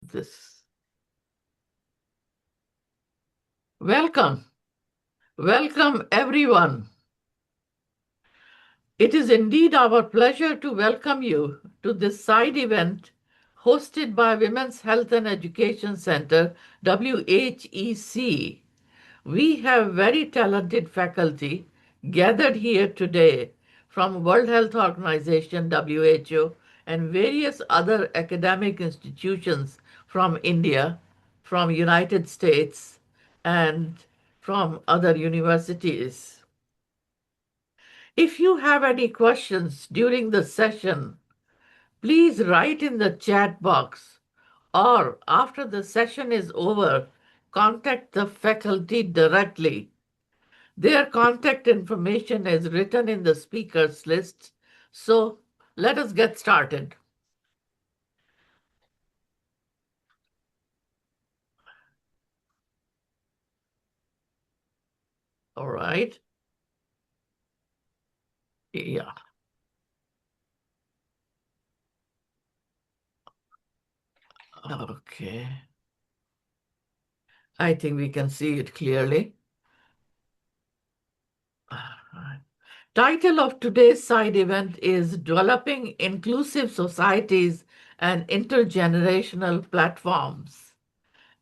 this. Welcome. Welcome, everyone. It is indeed our pleasure to welcome you to this side event hosted by Women's Health and Education Center, WHEC. We have very talented faculty gathered here today from World Health Organization, WHO, and various other academic institutions from India, from United States, and from other universities. If you have any questions during the session, please write in the chat box or after the session is over, contact the faculty directly. Their contact information is written in the speakers list. So let us get started. All right. Yeah. Okay. I think we can see it clearly. All right. Title of today's side event is Developing Inclusive Societies and Intergenerational Platforms.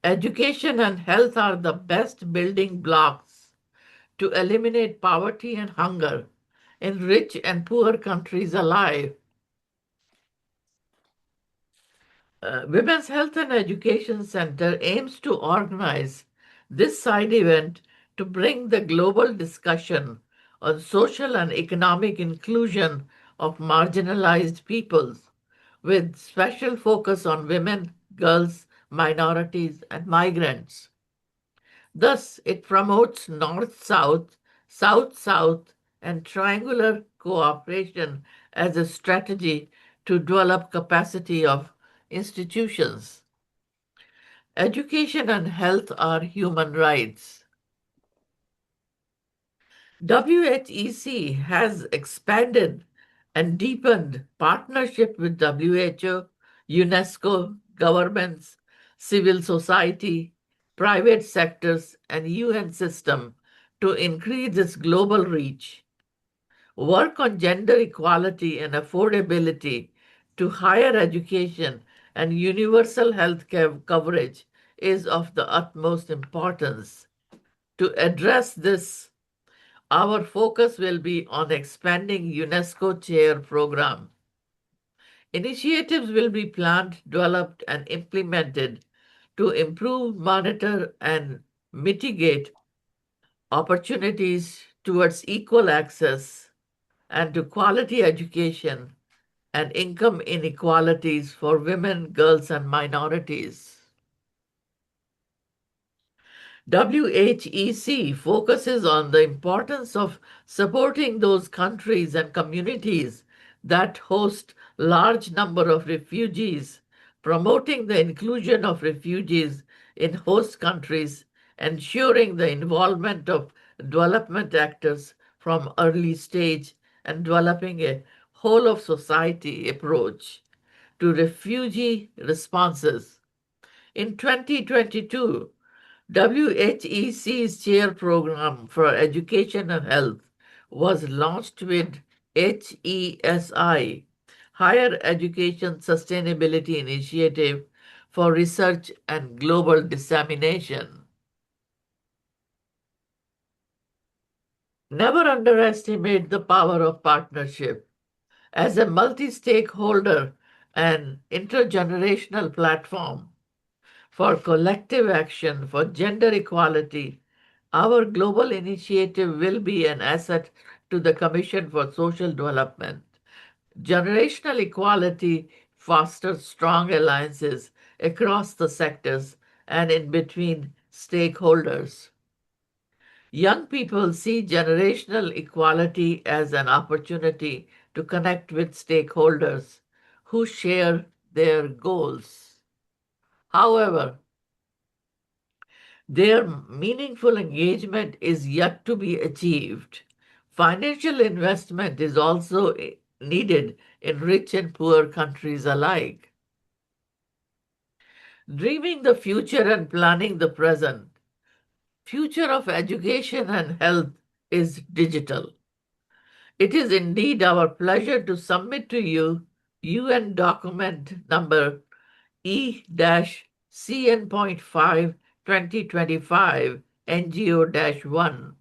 Education and health are the best building blocks to eliminate poverty and hunger in rich and poor countries alike. Women's Health and Education Center aims to organize this side event to bring the global discussion on social and economic inclusion of marginalized peoples, with special focus on women, girls, minorities, and migrants. Thus, it promotes North South, South South, and triangular cooperation as a strategy to develop capacity of institutions. Education and health are human rights. WHEC has expanded and deepened partnership with WHO, UNESCO, governments, civil society, private sectors, and UN system to increase its global reach. Work on gender equality and affordability to higher education and universal health care coverage is of the utmost importance. To address this, our focus will be on expanding UNESCO Chair program. Initiatives will be planned, developed, and implemented to improve, monitor, and mitigate opportunities towards equal access and to quality education and income inequalities for women, girls, and minorities. WHEC focuses on the importance of supporting those countries and communities that host large number of refugees, promoting the inclusion of refugees in host countries, ensuring the involvement of development actors from early stage, and developing a whole of society approach to refugee responses. In 2022, WHEC's chair program for education and health was launched with HESI, Higher Education Sustainability Initiative for Research and Global Dissemination. Never underestimate the power of partnership. As a multi-stakeholder and intergenerational platform, for collective action for gender equality, our global initiative will be an asset to the Commission for Social Development. Generational equality fosters strong alliances across the sectors and in between stakeholders. Young people see generational equality as an opportunity to connect with stakeholders who share their goals. However, their meaningful engagement is yet to be achieved. Financial investment is also needed in rich and poor countries alike. Dreaming the future and planning the present. Future of education and health is digital. It is indeed our pleasure to submit to you UN document number E-CN.5 2025 NGO-1,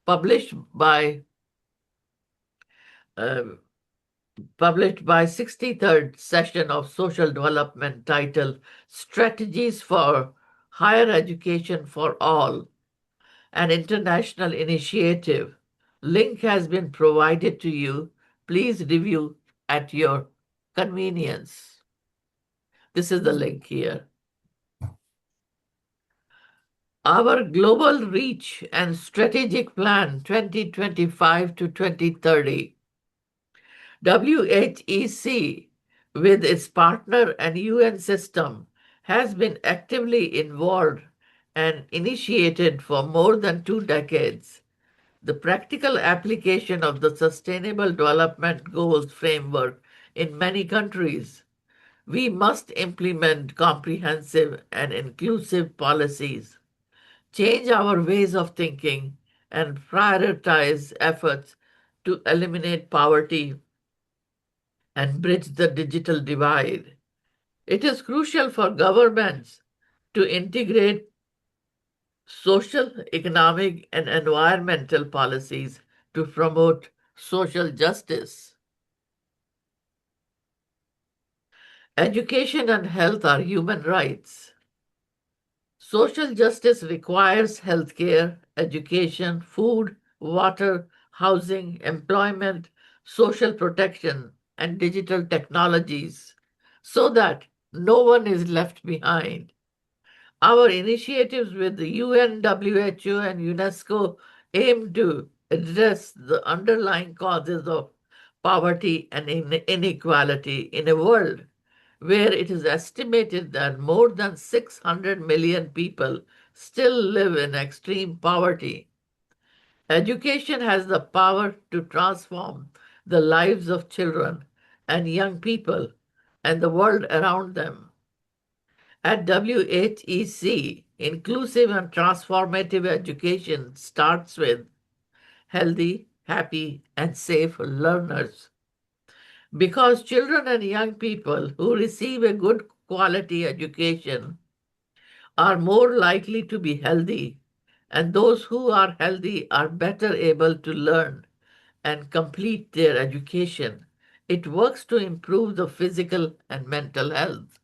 published by uh, published by 63rd session of social development, titled Strategies for Higher Education for All, an international initiative. Link has been provided to you. Please review at your convenience. This is the link here. Our Global Reach and Strategic Plan 2025 to 2030. WHEC, with its partner and UN system, has been actively involved and initiated for more than 2 decades the practical application of the Sustainable Development Goals framework in many countries. We must implement comprehensive and inclusive policies, change our ways of thinking, and prioritize efforts to eliminate poverty and bridge the digital divide. It is crucial for governments to integrate social, economic, and environmental policies to promote social justice. Education and health are human rights. Social justice requires healthcare, education, food, water, housing, employment, social protection, and digital technologies so that no one is left behind. Our initiatives with the UN, WHO, and UNESCO aim to address the underlying causes of poverty and inequality in a world where it is estimated that more than 600 million people still live in extreme poverty. Education has the power to transform the lives of children and young people and the world around them. At WHEC, inclusive and transformative education starts with healthy, happy, and safe learners. Because children and young people who receive a good quality education are more likely to be healthy, and those who are healthy are better able to learn and complete their education. It works to improve the physical and mental health.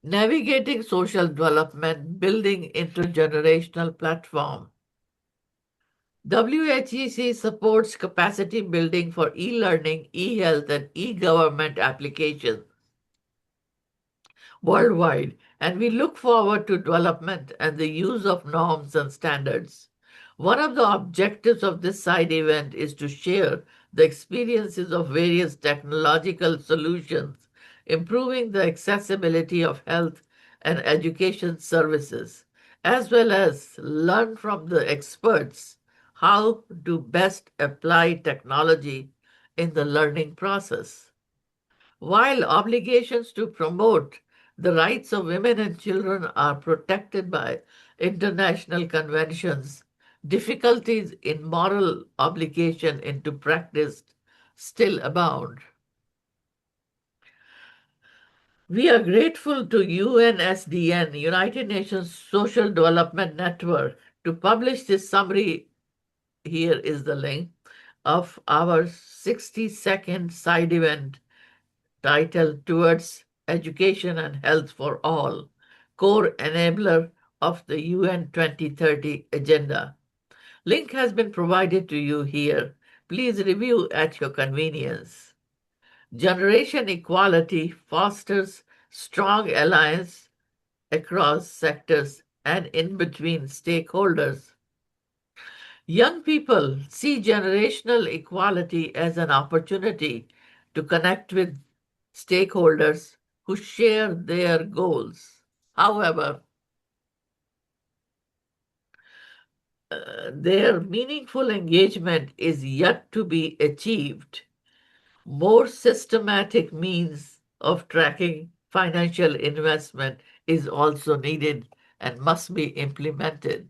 Navigating social development, building intergenerational platform. WHEC supports capacity building for e-learning, e-health, and e-government applications worldwide, and we look forward to development and the use of norms and standards. One of the objectives of this side event is to share the experiences of various technological solutions, improving the accessibility of health and education services, as well as learn from the experts how to best apply technology in the learning process. While obligations to promote the rights of women and children are protected by international conventions, difficulties in moral obligation into practice still abound. We are grateful to UNSDN, United Nations Social Development Network, to publish this summary. Here is the link of our 60-second side event titled Towards Education and Health for All, core enabler of the UN 2030 Agenda. Link has been provided to you here. Please review at your convenience. Generation equality fosters strong alliance across sectors and in between stakeholders. Young people see generational equality as an opportunity to connect with stakeholders who share their goals. However, their meaningful engagement is yet to be achieved. More systematic means of tracking financial investment is also needed and must be implemented.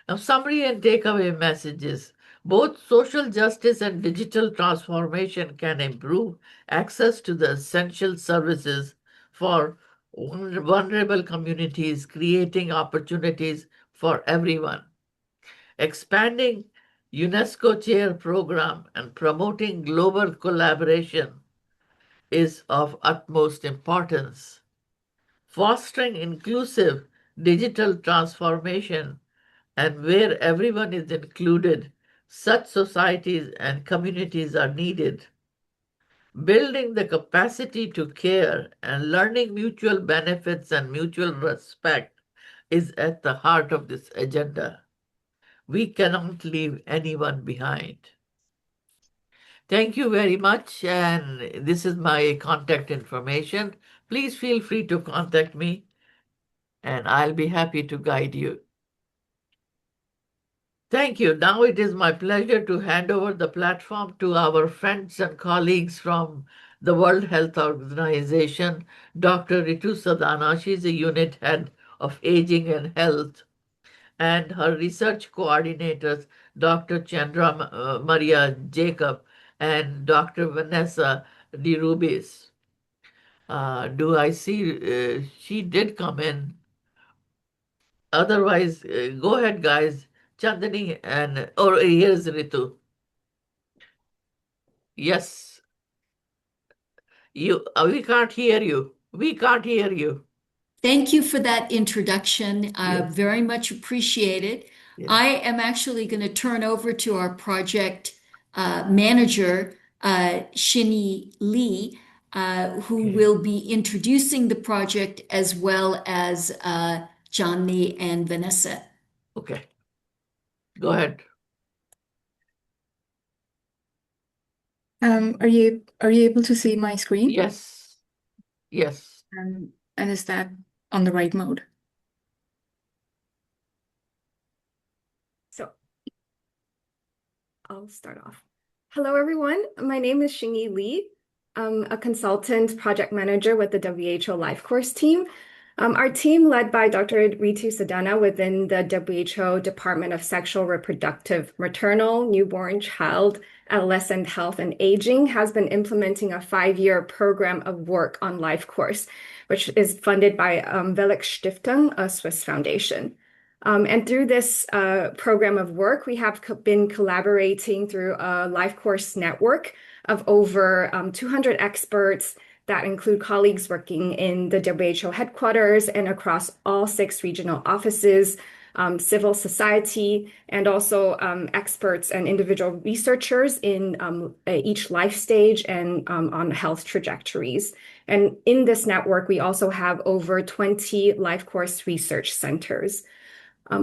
Now, summary and takeaway messages. Both social justice and digital transformation can improve access to the essential services for vulnerable communities, creating opportunities for everyone. Expanding UNESCO Chair Program and promoting global collaboration is of utmost importance. Fostering inclusive digital transformation and where everyone is included, such societies and communities are needed. Building the capacity to care and learning mutual benefits and mutual respect is at the heart of this agenda. We cannot leave anyone behind. Thank you very much. And this is my contact information. Please feel free to contact me, and I'll be happy to guide you. Thank you. Now it is my pleasure to hand over the platform to our friends and colleagues from the World Health Organization, Dr. Ritu Sadana. She's a unit head of aging and health, and her research coordinators, Dr. Chandra Maria Jacob and Dr. Vanessa DeRubis. Do I see she did come in? Otherwise, go ahead, guys. Chandani and or here's Ritu. Yes, you. We can't hear you. We can't hear you. Thank you for that introduction. Yes, Very much appreciated. yes. I am actually going to turn over to our project manager, Shinny Lee, who Okay. will be introducing the project as well as Johnny and Vanessa. Okay. Go ahead. Are you able to see my screen? Yes. Yes. And is that on the right mode? So I'll start off. Hello, everyone. My name is Xingyi Li. I'm a consultant project manager with the WHO Life Course team. Our team, led by Dr. Ritu Sadana within the WHO Department of Sexual, Reproductive, Maternal, Newborn, Child, Adolescent Health, and Aging, has been implementing a 5-year program of work on Life Course, which is funded by WHEC Stiftung, a Swiss foundation. And through this program of work, we have been collaborating through a Life Course network of over 200 experts that include colleagues working in the WHO headquarters and across all 6 regional offices, civil society, and also experts and individual researchers in each life stage and on health trajectories. And in this network, we also have over 20 Life Course research centers.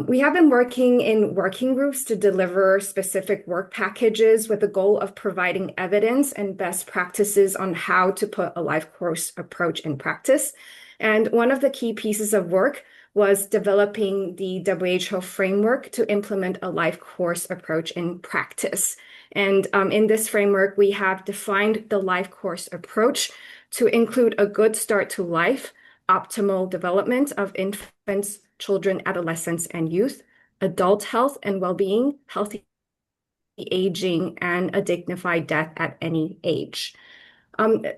We have been working in working groups to deliver specific work packages with the goal of providing evidence and best practices on how to put a Life Course approach in practice. And one of the key pieces of work was developing the WHO framework to implement a Life Course approach in practice. And in this framework, we have defined the Life Course approach to include a good start to life, optimal development of infants, children, adolescents, and youth, adult health and well-being, healthy aging, and a dignified death at any age.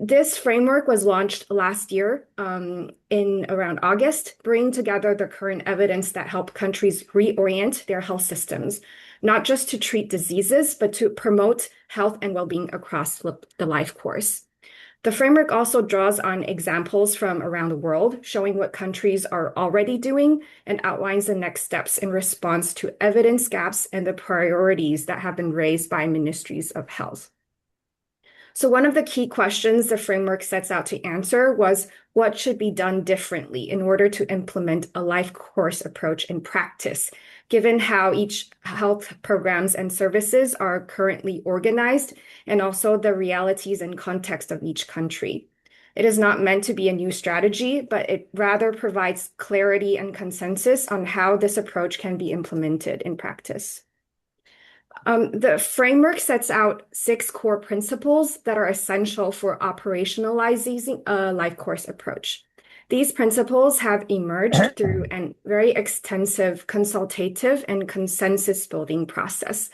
This framework was launched last year in around August, bringing together the current evidence that help countries reorient their health systems, not just to treat diseases, but to promote health and well-being across the life course. The framework also draws on examples from around the world, showing what countries are already doing and outlines the next steps in response to evidence gaps and the priorities that have been raised by ministries of health. So one of the key questions the framework sets out to answer was what should be done differently in order to implement a life course approach in practice, given how each health programs and services are currently organized and also the realities and context of each country. It is not meant to be a new strategy, but it rather provides clarity and consensus on how this approach can be implemented in practice. The framework sets out 6 core principles that are essential for operationalizing a life course approach. These principles have emerged through a very extensive consultative and consensus building process.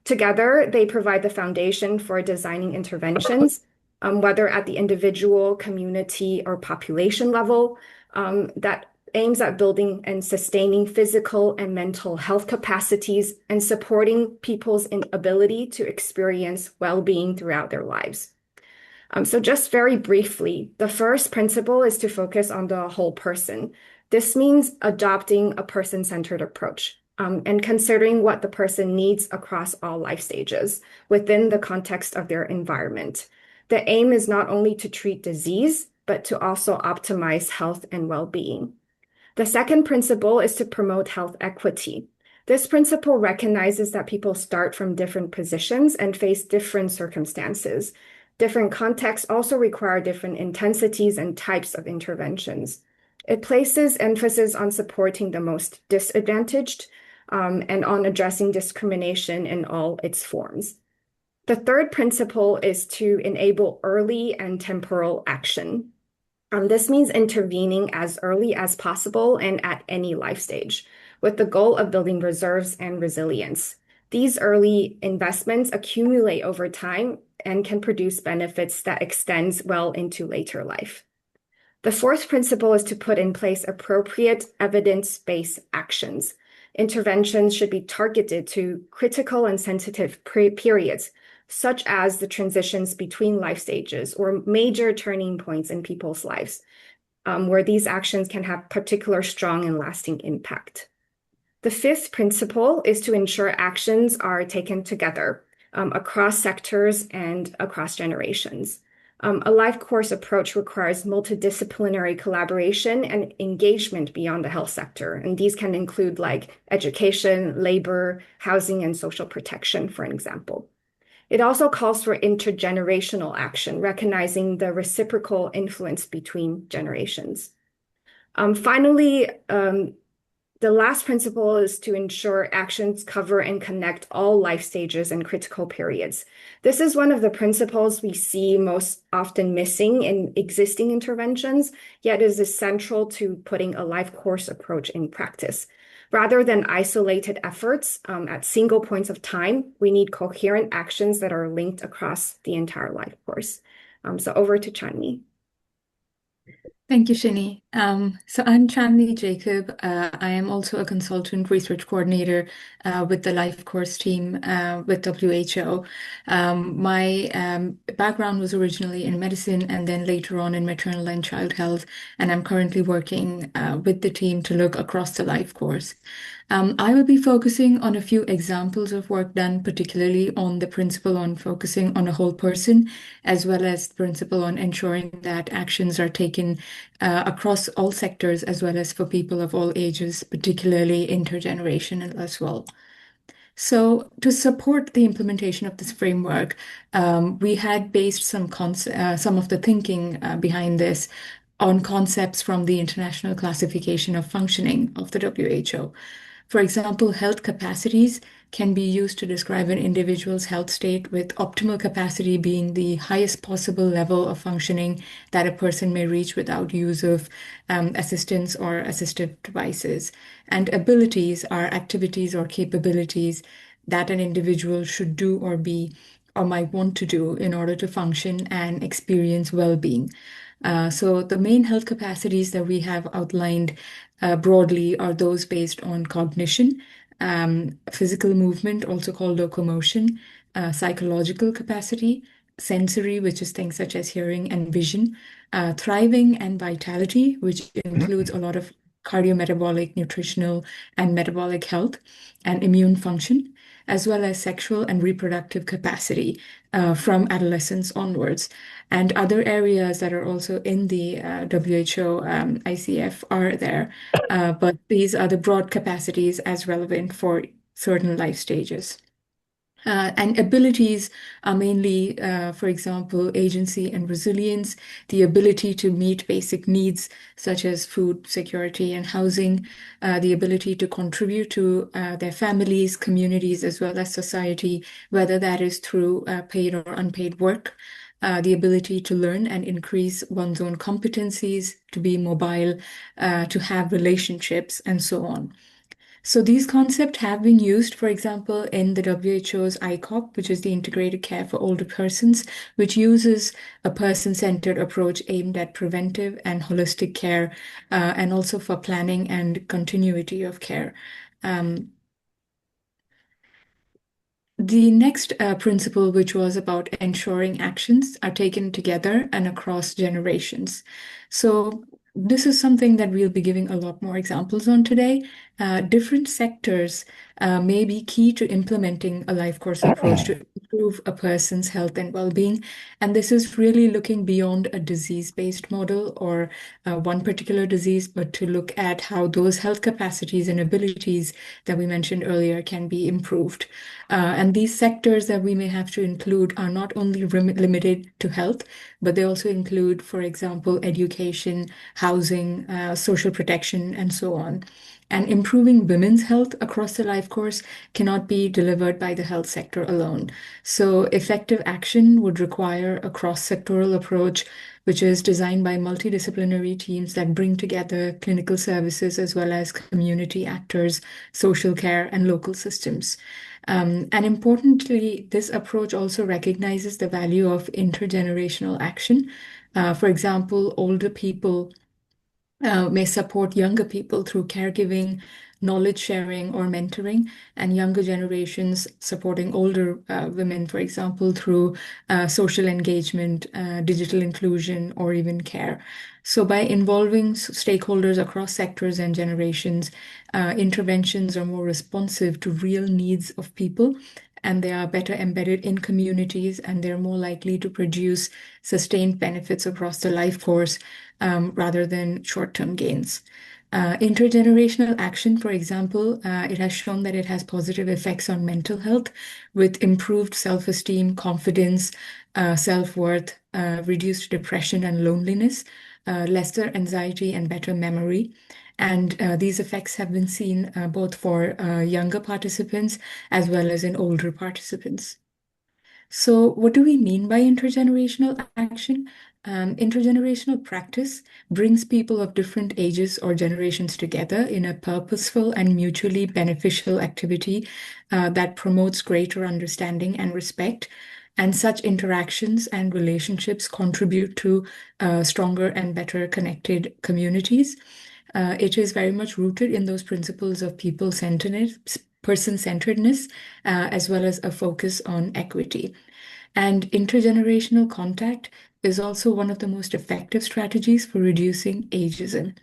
Together, they provide the foundation for designing interventions, whether at the individual, community, or population level, that aims at building and sustaining physical and mental health capacities and supporting people's ability to experience well-being throughout their lives. So just very briefly, the first principle is to focus on the whole person. This means adopting a person-centered approach and considering what the person needs across all life stages within the context of their environment. The aim is not only to treat disease, but to also optimize health and well-being. The second principle is to promote health equity. This principle recognizes that people start from different positions and face different circumstances. Different contexts also require different intensities and types of interventions. It places emphasis on supporting the most disadvantaged and on addressing discrimination in all its forms. The third principle is to enable early and temporal action. This means intervening as early as possible and at any life stage, with the goal of building reserves and resilience. These early investments accumulate over time and can produce benefits that extends well into later life. The fourth principle is to put in place appropriate evidence-based actions. Interventions should be targeted to critical and sensitive periods, such as the transitions between life stages or major turning points in people's lives, where these actions can have particular strong and lasting impact. The fifth principle is to ensure actions are taken together across sectors and across generations. A life course approach requires multidisciplinary collaboration and engagement beyond the health sector. And these can include like education, labor, housing, and social protection, for example. It also calls for intergenerational action, recognizing the reciprocal influence between generations. Finally, the last principle is to ensure actions cover and connect all life stages and critical periods. This is one of the principles we see most often missing in existing interventions, yet is essential to putting a life course approach in practice. Rather than isolated efforts at single points of time, we need coherent actions that are linked across the entire life course. So over to Chandni. Thank you, Shini. So I'm Chandni Jacob. I am also a consultant research coordinator with the Life Course team with WHO. My background was originally in medicine and then later on in maternal and child health, and I'm currently working with the team to look across the Life Course. I will be focusing on a few examples of work done, particularly on the principle on focusing on a whole person, as well as the principle on ensuring that actions are taken across all sectors, as well as for people of all ages, particularly intergenerational as well. So to support the implementation of this framework, we had based some of the thinking behind this on concepts from the International Classification of Functioning of the WHO. For example, health capacities can be used to describe an individual's health state, with optimal capacity being the highest possible level of functioning that a person may reach without use of assistance or assistive devices. And abilities are activities or capabilities that an individual should do or be or might want to do in order to function and experience well-being. So the main health capacities that we have outlined broadly are those based on cognition, physical movement, also called locomotion, psychological capacity, sensory, which is things such as hearing and vision, thriving and vitality, which includes a lot of cardiometabolic, nutritional, and metabolic health, and immune function, as well as sexual and reproductive capacity from adolescence onwards. And other areas that are also in the WHO ICF are there, but these are the broad capacities as relevant for certain life stages. And abilities are mainly, for example, agency and resilience, the ability to meet basic needs such as food security and housing, the ability to contribute to their families, communities, as well as society, whether that is through paid or unpaid work. The ability to learn and increase one's own competencies, to be mobile, to have relationships, and so on. So these concepts have been used, for example, in the WHO's ICOP, which is the Integrated Care for Older Persons, which uses a person-centered approach aimed at preventive and holistic care, and also for planning and continuity of care. Um, the next principle, which was about ensuring actions are taken together and across generations. So this is something that we'll be giving a lot more examples on today. Different sectors may be key to implementing a life course approach to improve a person's health and well-being. And this is really looking beyond a disease-based model or one particular disease, but to look at how those health capacities and abilities that we mentioned earlier can be improved. And these sectors that we may have to include are not only limited to health, but they also include, for example, education, housing, social protection, and so on. And improving women's health across the life course cannot be delivered by the health sector alone. So effective action would require a cross-sectoral approach, which is designed by multidisciplinary teams that bring together clinical services as well as community actors, social care, and local systems. And importantly, this approach also recognizes the value of intergenerational action. For example, older people may support younger people through caregiving, knowledge sharing, or mentoring, and younger generations supporting older women, for example, through social engagement, digital inclusion, or even care. So, by involving stakeholders across sectors and generations, interventions are more responsive to real needs of people, and they are better embedded in communities, and they're more likely to produce sustained benefits across the life course rather than short-term gains. Intergenerational action, for example, it has shown that it has positive effects on mental health with improved self-esteem, confidence, self-worth, reduced depression and loneliness, lesser anxiety, and better memory. And these effects have been seen both for younger participants as well as in older participants. So, what do we mean by intergenerational action? Intergenerational practice brings people of different ages or generations together in a purposeful and mutually beneficial activity that promotes greater understanding and respect. And such interactions and relationships contribute to stronger and better connected communities. It is very much rooted in those principles of people-centeredness, person-centeredness, as well as a focus on equity. And intergenerational contact is also one of the most effective strategies for reducing ageism.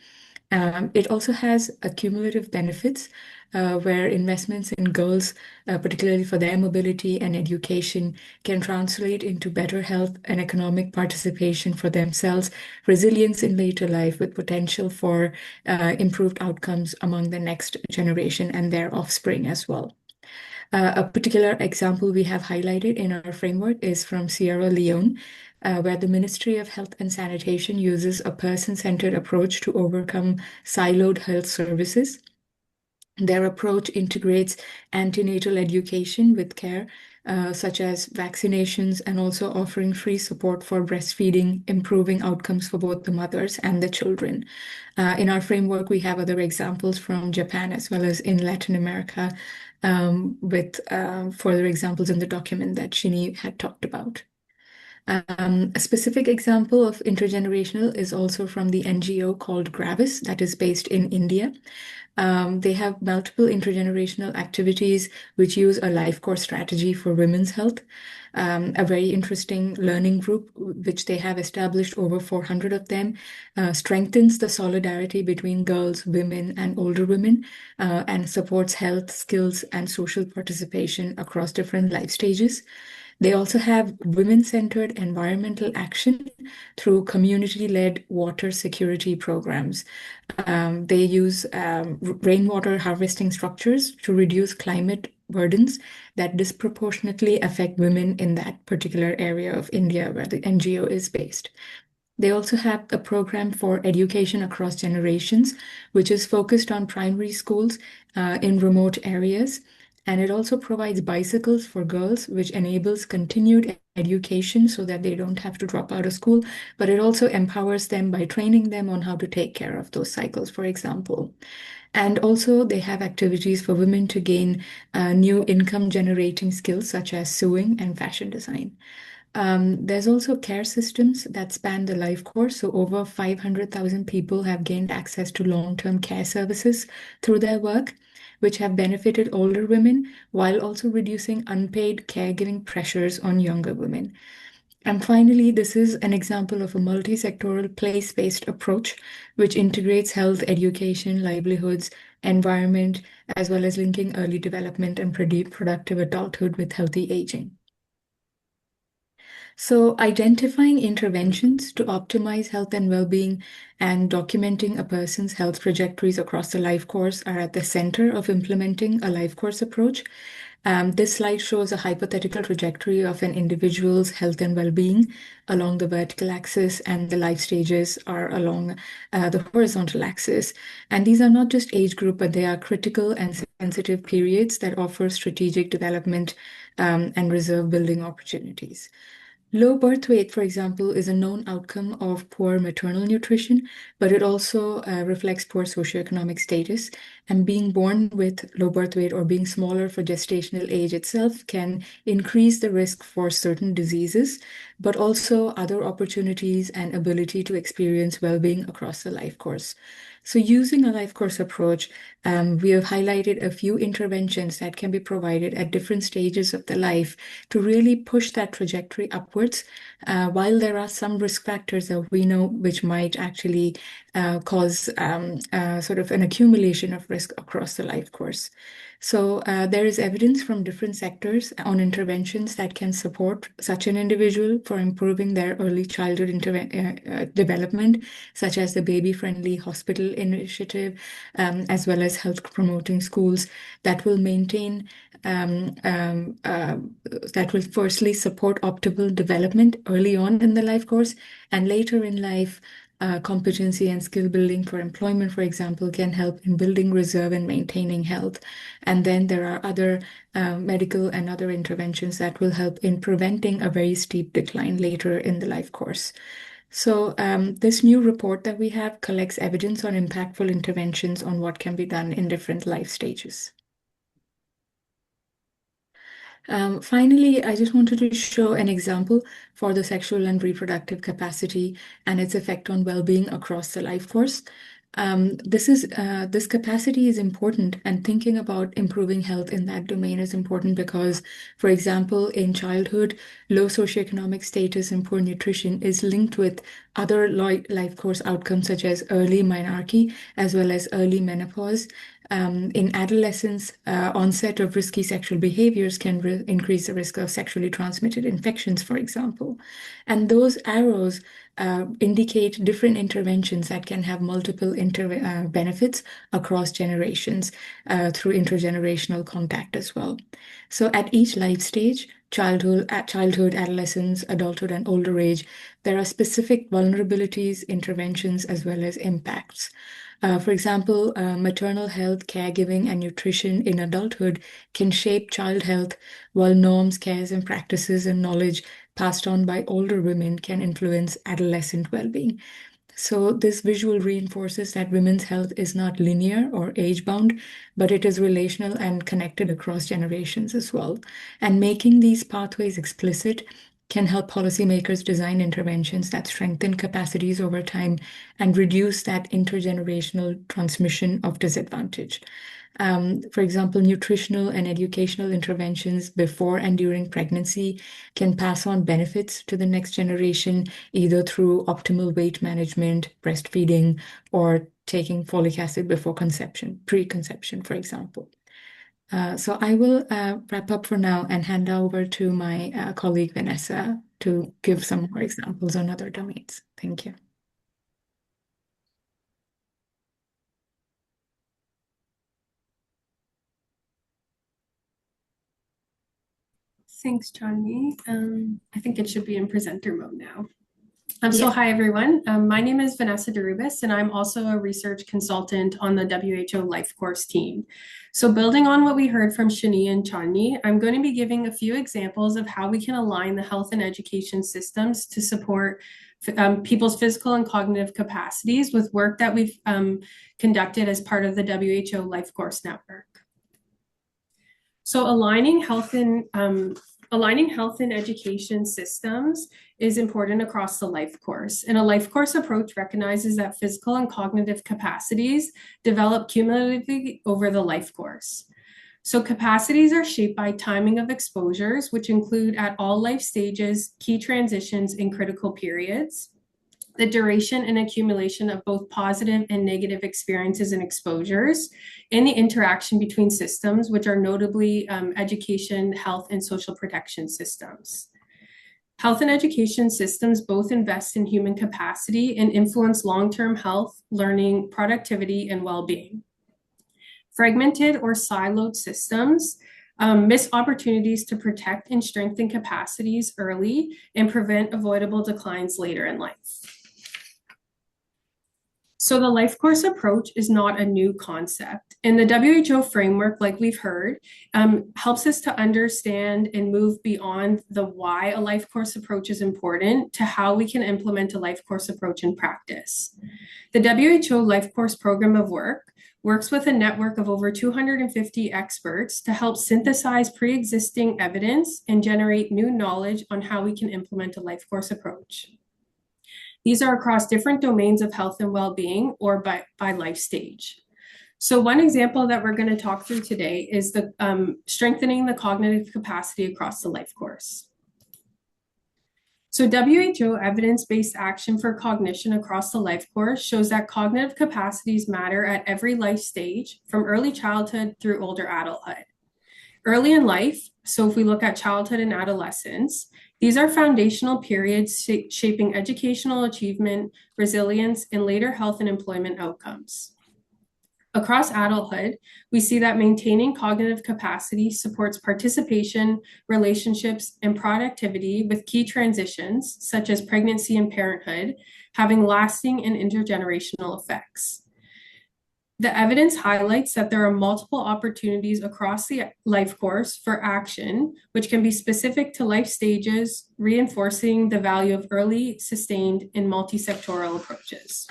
It also has accumulative benefits where investments in girls, particularly for their mobility and education, can translate into better health and economic participation for themselves, resilience in later life with potential for improved outcomes among the next generation and their offspring as well. A particular example we have highlighted in our framework is from Sierra Leone, where the Ministry of Health and Sanitation uses a person-centered approach to overcome siloed health services. Their approach integrates antenatal education with care, such as vaccinations, and also offering free support for breastfeeding, improving outcomes for both the mothers and the children. In our framework, we have other examples from Japan as well as in Latin America, with further examples in the document that Shini had talked about. A specific example of intergenerational is also from the NGO called Gravis, that is based in India. They have multiple intergenerational activities which use a life course strategy for women's health. A very interesting learning group, which they have established over 400 of them, strengthens the solidarity between girls, women, and older women, and supports health, skills, and social participation across different life stages. They also have women-centered environmental action through community-led water security programs. They use rainwater harvesting structures to reduce climate burdens that disproportionately affect women in that particular area of India where the NGO is based. They also have a program for education across generations, which is focused on primary schools in remote areas. And it also provides bicycles for girls, which enables continued education so that they don't have to drop out of school. But it also empowers them by training them on how to take care of those cycles, for example. And also, they have activities for women to gain new income generating skills such as sewing and fashion design. There's also care systems that span the life course. So over 500,000 people have gained access to long-term care services through their work, which have benefited older women while also reducing unpaid caregiving pressures on younger women. And finally, this is an example of a multi-sectoral place-based approach, which integrates health, education, livelihoods, environment, as well as linking early development and productive adulthood with healthy aging. So, identifying interventions to optimize health and well-being and documenting a person's health trajectories across the life course are at the center of implementing a life course approach. This slide shows a hypothetical trajectory of an individual's health and well-being along the vertical axis, and the life stages are along the horizontal axis. And these are not just age group, but they are critical and sensitive periods that offer strategic development and reserve building opportunities. Low birth weight, for example, is a known outcome of poor maternal nutrition, but it also reflects poor socioeconomic status. And being born with low birth weight or being smaller for gestational age itself can increase the risk for certain diseases, but also other opportunities and ability to experience well-being across the life course. So using a life course approach, we have highlighted a few interventions that can be provided at different stages of the life to really push that trajectory upwards, while there are some risk factors that we know which might actually cause sort of an accumulation of risk across the life course. So there is evidence from different sectors on interventions that can support such an individual for improving their early childhood development, such as the baby-friendly hospital initiative, as well as health promoting schools that will maintain that will firstly support optimal development early on in the life course, and later in life, competency and skill building for employment, for example, can help in building reserve and maintaining health. And then there are other medical and other interventions that will help in preventing a very steep decline later in the life course. So this new report that we have collects evidence on impactful interventions on what can be done in different life stages. Finally, I just wanted to show an example for the sexual and reproductive capacity and its effect on well-being across the life course. This capacity is important, and thinking about improving health in that domain is important because, for example, in childhood, low socioeconomic status and poor nutrition is linked with other life course outcomes such as early menarche as well as early menopause. In adolescence, onset of risky sexual behaviors can increase the risk of sexually transmitted infections, for example. And those arrows indicate different interventions that can have multiple benefits across generations through intergenerational contact as well. So at each life stage, childhood, adolescence, adulthood, and older age, there are specific vulnerabilities, interventions, as well as impacts. For example, maternal health, caregiving, and nutrition in adulthood can shape child health, while norms, cares, and practices and knowledge passed on by older women can influence adolescent well-being. So this visual reinforces that women's health is not linear or age-bound, but it is relational and connected across generations as well. And making these pathways explicit can help policymakers design interventions that strengthen capacities over time and reduce that intergenerational transmission of disadvantage. For example, nutritional and educational interventions before and during pregnancy can pass on benefits to the next generation, either through optimal weight management, breastfeeding, or taking folic acid before conception, preconception, for example. So I will wrap up for now and hand over to my colleague Vanessa to give some more examples on other domains. Thank you. Thanks, Chandni. I think it should be in presenter mode now. So Yeah. hi, everyone. My name is Vanessa Derubis, and I'm also a research consultant on the WHO Life Course team. So building on what we heard from Shani and Chandni, I'm going to be giving a few examples of how we can align the health and education systems to support people's physical and cognitive capacities with work that we've conducted as part of the WHO Life Course Network. So aligning health and education systems is important across the life course. And a life course approach recognizes that physical and cognitive capacities develop cumulatively over the life course. So capacities are shaped by timing of exposures, which include at all life stages, key transitions, and critical periods, the duration and accumulation of both positive and negative experiences and exposures, and the interaction between systems, which are notably education, health, and social protection systems. Health and education systems both invest in human capacity and influence long-term health, learning, productivity, and well-being. Fragmented or siloed systems miss opportunities to protect and strengthen capacities early and prevent avoidable declines later in life. So the life course approach is not a new concept. And the WHO framework, like we've heard, helps us to understand and move beyond the why a life course approach is important to how we can implement a life course approach in practice. The WHO Life Course Program of Work works with a network of over 250 experts to help synthesize pre-existing evidence and generate new knowledge on how we can implement a life course approach. These are across different domains of health and well-being or by life stage. So one example that we're going to talk through today is the strengthening the cognitive capacity across the life course. So WHO evidence-based action for cognition across the life course shows that cognitive capacities matter at every life stage, from early childhood through older adulthood. Early in life, so if we look at childhood and adolescence, these are foundational periods shaping educational achievement, resilience, and later health and employment outcomes. Across adulthood, we see that maintaining cognitive capacity supports participation, relationships, and productivity with key transitions, such as pregnancy and parenthood, having lasting and intergenerational effects. The evidence highlights that there are multiple opportunities across the life course for action, which can be specific to life stages, reinforcing the value of early, sustained, and multi-sectoral approaches.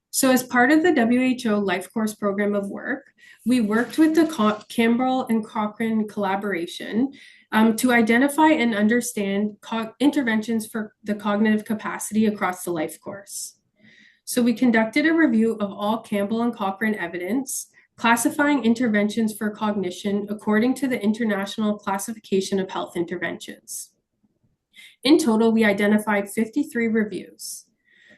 So as part of the WHO Life Course Program of Work, we worked with the Campbell and Cochrane collaboration to identify and understand interventions for the cognitive capacity across the life course. So we conducted a review of all Campbell and Cochrane evidence, classifying interventions for cognition according to the International Classification of Health Interventions. In total, we identified 53 reviews.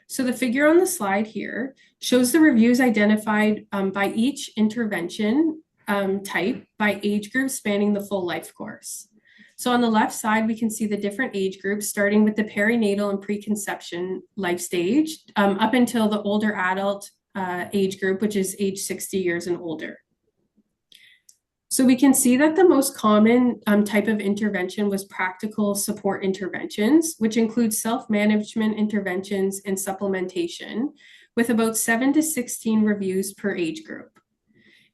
So the figure on the slide here shows the reviews identified by each intervention type by age group spanning the full life course. So on the left side, we can see the different age groups, starting with the perinatal and preconception life stage, up until the older adult age group, which is age 60 years and older. So we can see that the most common type of intervention was practical support interventions, which include self-management interventions and supplementation, with about 7 to 16 reviews per age group.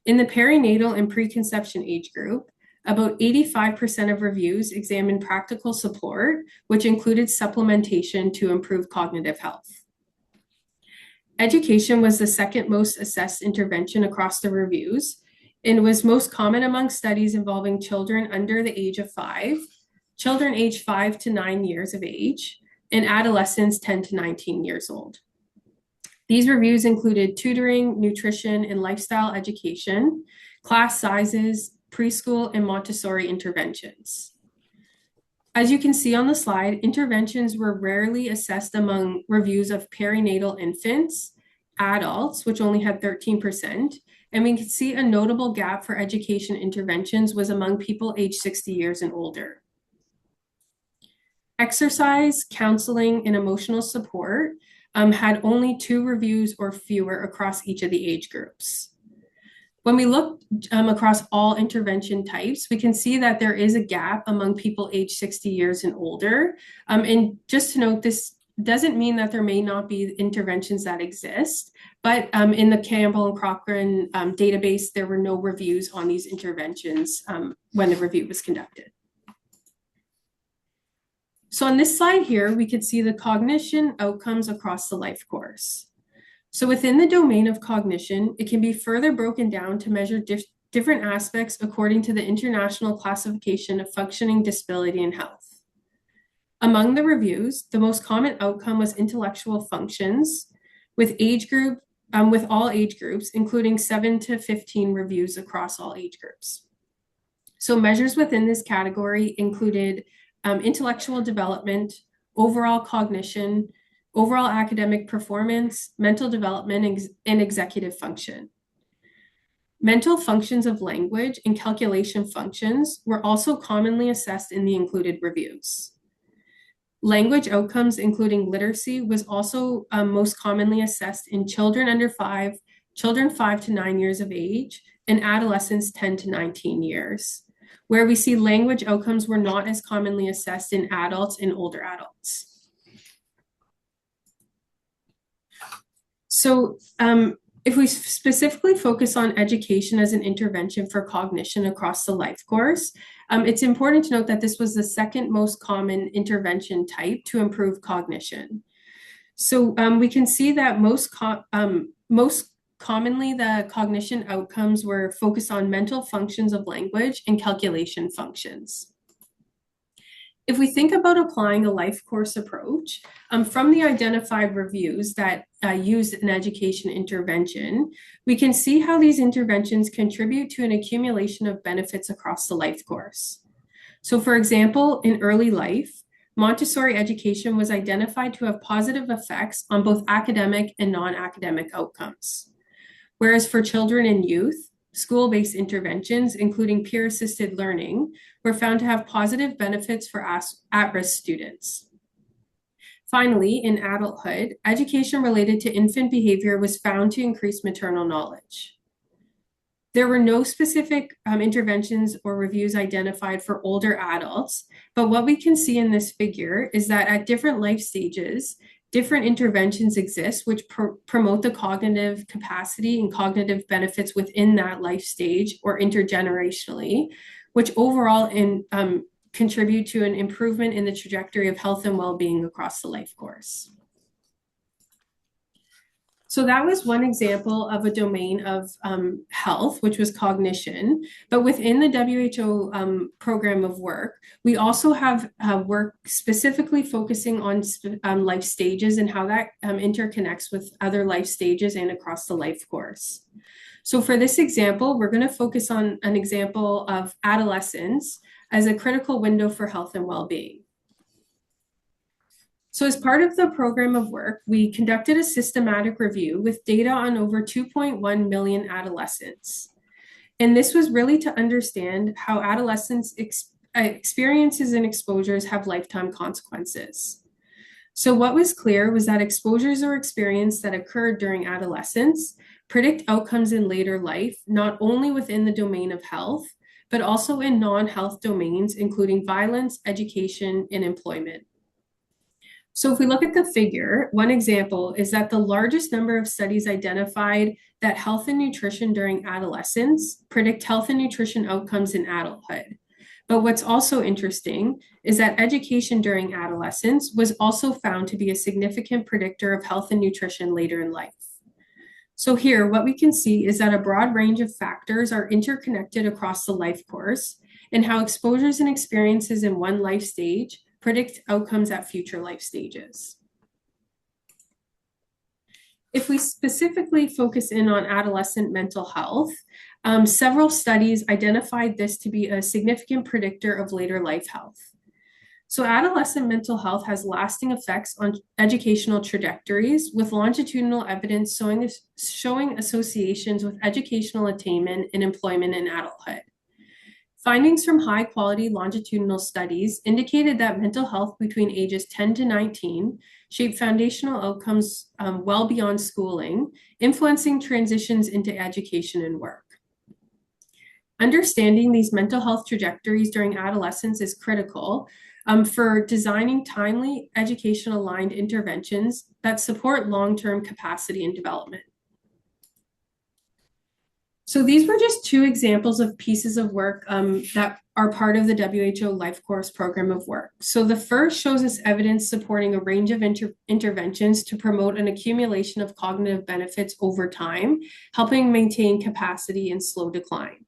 In the perinatal and preconception age group, about 85% of reviews examined practical support, which included supplementation to improve cognitive health. Education was the second most assessed intervention across the reviews and was most common among studies involving children under the age of 5, children aged 5 to 9 years of age, and adolescents 10 to 19 years old. These reviews included tutoring, nutrition, and lifestyle education, class sizes, preschool, and Montessori interventions. As you can see on the slide, interventions were rarely assessed among reviews of perinatal infants, adults, which only had 13%, and we can see a notable gap for education interventions was among people aged 60 years and older. Exercise, counseling, and emotional support had only 2 reviews or fewer across each of the age groups. When we look across all intervention types, we can see that there is a gap among people aged 60 years and older. And just to note, this doesn't mean that there may not be interventions that exist, but in the Campbell and Cochrane database, there were no reviews on these interventions when the review was conducted. So on this slide here, we could see the cognition outcomes across the life course. So within the domain of cognition, it can be further broken down to measure different aspects according to the International Classification of Functioning, Disability, and Health. Among the reviews, the most common outcome was intellectual functions with all age groups, including 7 to 15 reviews across all age groups. So measures within this category included intellectual development, overall cognition, overall academic performance, mental development, and executive function. Mental functions of language and calculation functions were also commonly assessed in the included reviews. Language outcomes, including literacy, was also most commonly assessed in children under 5, children 5 to 9 years of age, and adolescents 10 to 19 years, where we see language outcomes were not as commonly assessed in adults and older adults. So if we specifically focus on education as an intervention for cognition across the life course, it's important to note that this was the second most common intervention type to improve cognition. So we can see that most commonly the cognition outcomes were focused on mental functions of language and calculation functions. If we think about applying a life course approach, from the identified reviews that used an education intervention, we can see how these interventions contribute to an accumulation of benefits across the life course. So for example, in early life, Montessori education was identified to have positive effects on both academic and non-academic outcomes. Whereas for children and youth, school-based interventions, including peer-assisted learning, were found to have positive benefits for at-risk students. Finally, in adulthood, education related to infant behavior was found to increase maternal knowledge. There were no specific interventions or reviews identified for older adults, but what we can see in this figure is that at different life stages, different interventions exist which promote the cognitive capacity and cognitive benefits within that life stage or intergenerationally, which overall contribute to an improvement in the trajectory of health and well-being across the life course. So that was one example of a domain of health, which was cognition. But within the WHO program of work, we also have work specifically focusing on life stages and how that interconnects with other life stages and across the life course. So for this example, we're going to focus on an example of adolescence as a critical window for health and well-being. So as part of the program of work, we conducted a systematic review with data on over 2.1 million adolescents. And this was really to understand how adolescents' experiences and exposures have lifetime consequences. So what was clear was that exposures or experience that occurred during adolescence predict outcomes in later life, not only within the domain of health, but also in non-health domains, including violence, education, and employment. So if we look at the figure, one example is that the largest number of studies identified that health and nutrition during adolescence predict health and nutrition outcomes in adulthood. But what's also interesting is that education during adolescence was also found to be a significant predictor of health and nutrition later in life. So here, what we can see is that a broad range of factors are interconnected across the life course and how exposures and experiences in one life stage predict outcomes at future life stages. If we specifically focus in on adolescent mental health, several studies identified this to be a significant predictor of later life health. So adolescent mental health has lasting effects on educational trajectories, with longitudinal evidence showing associations with educational attainment and employment in adulthood. Findings from high-quality longitudinal studies indicated that mental health between ages 10 to 19 shaped foundational outcomes well beyond schooling, influencing transitions into education and work. Understanding these mental health trajectories during adolescence is critical for designing timely education-aligned interventions that support long-term capacity and development. So these were just two examples of pieces of work that are part of the WHO Life Course program of work. So the first shows us evidence supporting a range of interventions to promote an accumulation of cognitive benefits over time, helping maintain capacity and slow decline.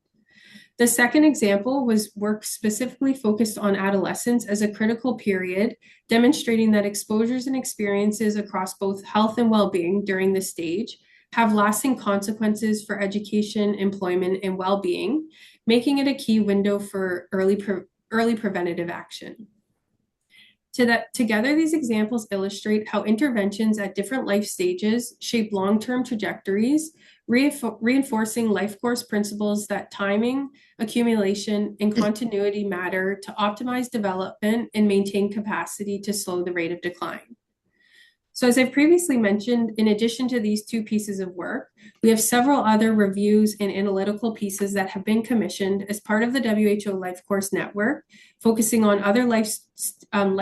The second example was work specifically focused on adolescence as a critical period, demonstrating that exposures and experiences across both health and well-being during this stage have lasting consequences for education, employment, and well-being, making it a key window for early preventative action. Together, these examples illustrate how interventions at different life stages shape long-term trajectories, reinforcing life course principles that timing, accumulation, and continuity matter to optimize development and maintain capacity to slow the rate of decline. So as I've previously mentioned, in addition to these two pieces of work, we have several other reviews and analytical pieces that have been commissioned as part of the WHO Life Course Network, focusing on other life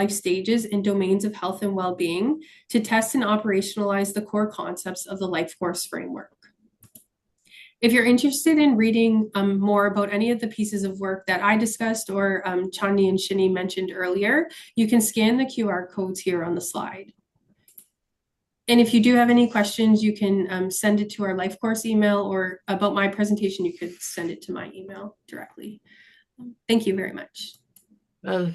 stages and domains of health and well-being to test and operationalize the core concepts of the Life Course framework. If you're interested in reading more about any of the pieces of work that I discussed or Chandni and Shini mentioned earlier, you can scan the QR codes here on the slide. And if you do have any questions, you can send it to our Life Course email, or about my presentation, you could send it to my email directly. Thank you very much. Well,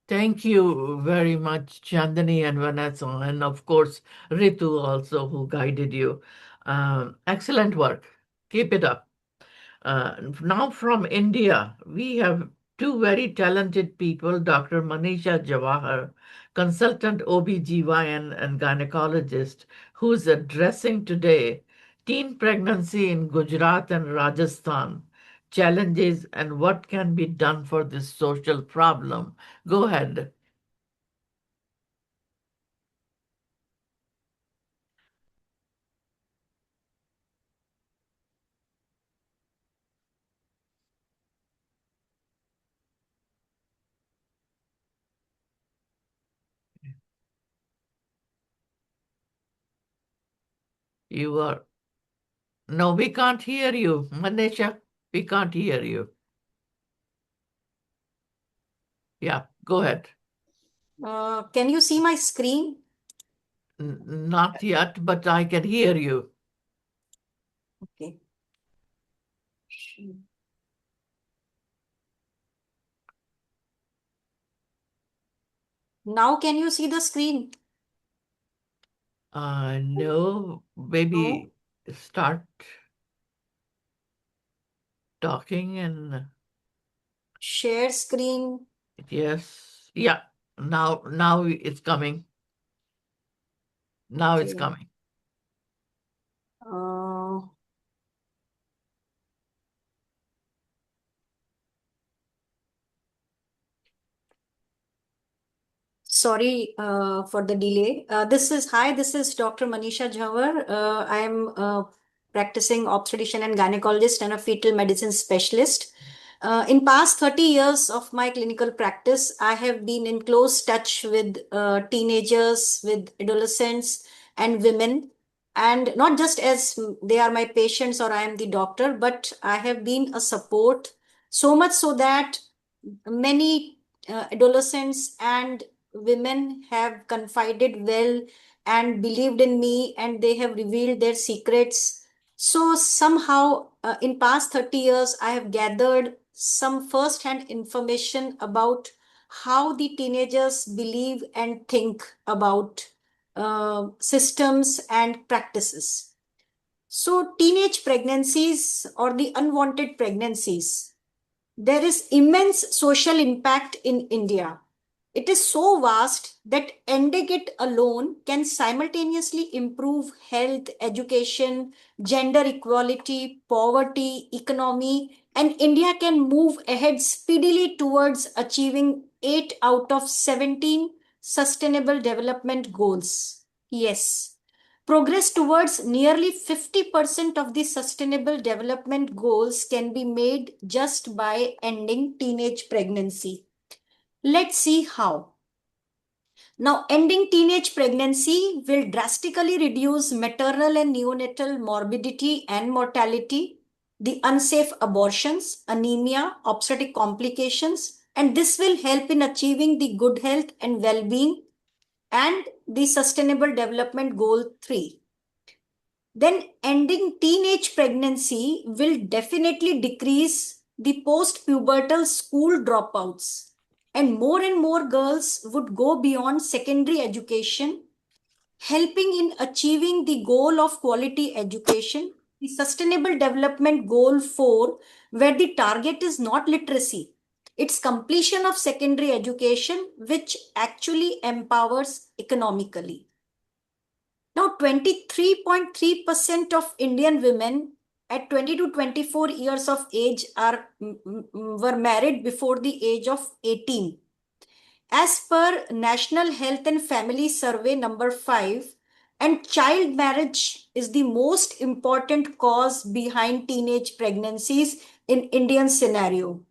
thank you very much, Chandani and Vanessa, and of course, Ritu also, who guided you. Excellent work. Keep it up. Now from India, we have two very talented people, Dr. Manisha Jawahar, consultant OB/GYN and gynecologist, who's addressing today teen pregnancy in Gujarat and Rajasthan, challenges and what can be done for this social problem. Go ahead. You are, no, we can't hear you, Manisha. We can't hear you. Yeah, go ahead. Can you see my screen? Not yet, but I can hear you. Okay. Now can you see the screen? No, maybe start talking and Share screen. yes, yeah. Now it's coming. Now it's Okay. coming. Uh, Sorry for the delay. This is Dr. Manisha Jhawar. I am a practicing obstetrician and gynecologist and a fetal medicine specialist. In past 30 years of my clinical practice, I have been in close touch with teenagers, with adolescents and women. And not just as they are my patients or I am the doctor, but I have been a support, so much so that many adolescents and women have confided well and believed in me, and they have revealed their secrets. So somehow in past 30 years I have gathered some first hand information about how the teenagers believe and think about systems and practices. So teenage pregnancies or the unwanted pregnancies, there is immense social impact in India. It is so vast that ending it alone can simultaneously improve health, education, gender equality, poverty, economy, and India can move ahead speedily towards achieving 8 out of 17 Sustainable Development Goals. Yes. Progress towards nearly 50% of the Sustainable Development Goals can be made just by ending teenage pregnancy. Let's see how. Now, ending teenage pregnancy will drastically reduce maternal and neonatal morbidity and mortality, the unsafe abortions, anemia, obstetric complications, and this will help in achieving the good health and well-being and the Sustainable Development Goal 3. Then ending teenage pregnancy will definitely decrease the post-pubertal school dropouts, and more girls would go beyond secondary education, helping in achieving the goal of quality education, the Sustainable Development Goal 4, where the target is not literacy, it's completion of secondary education, which actually empowers economically. Now, 23.3% of Indian women at 20 to 24 years of age were married before the age of 18. As per National Health and Family Survey number 5, and child marriage is the most important cause behind teenage pregnancies in Indian scenario.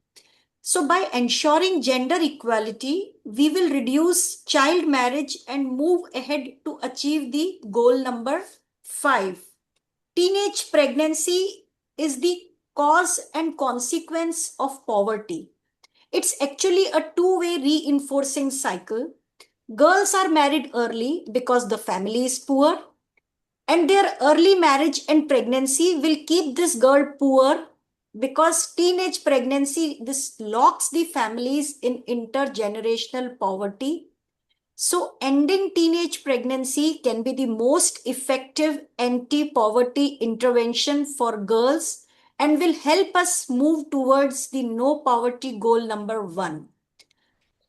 So by ensuring gender equality, we will reduce child marriage and move ahead to achieve the goal number 5. Teenage pregnancy is the cause and consequence of poverty. It's actually a two-way reinforcing cycle. Girls are married early because the family is poor, and their early marriage and pregnancy will keep this girl poor because teenage pregnancy, this locks the families in intergenerational poverty. So ending teenage pregnancy can be the most effective anti-poverty intervention for girls and will help us move towards the no poverty goal number 1.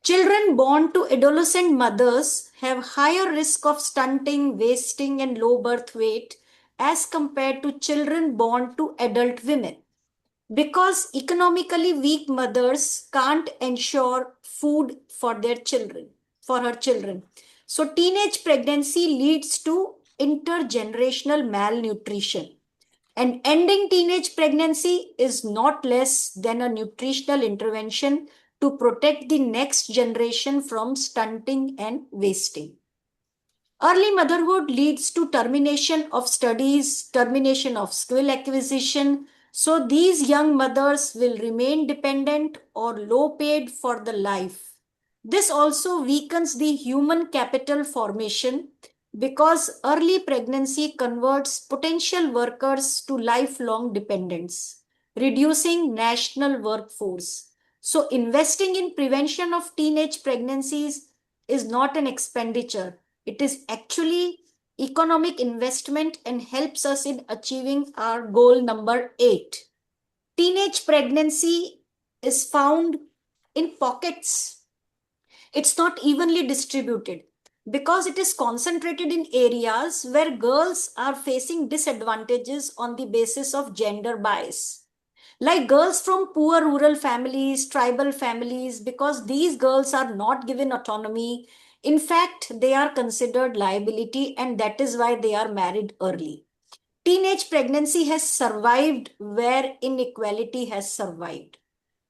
Children born to adolescent mothers have higher risk of stunting, wasting, and low birth weight as compared to children born to adult women, because economically weak mothers can't ensure food for their children, for her children. So teenage pregnancy leads to intergenerational malnutrition. And ending teenage pregnancy is not less than a nutritional intervention to protect the next generation from stunting and wasting. Early motherhood leads to termination of studies, termination of skill acquisition. So these young mothers will remain dependent or low paid for the life. This also weakens the human capital formation because early pregnancy converts potential workers to lifelong dependents, reducing national workforce. So investing in prevention of teenage pregnancies is not an expenditure. It is actually economic investment and helps us in achieving our goal number 8. Teenage pregnancy is found in pockets. It's not evenly distributed because it is concentrated in areas where girls are facing disadvantages on the basis of gender bias. Like girls from poor rural families, tribal families, because these girls are not given autonomy. In fact, they are considered liability, and that is why they are married early. Teenage pregnancy has survived where inequality has survived.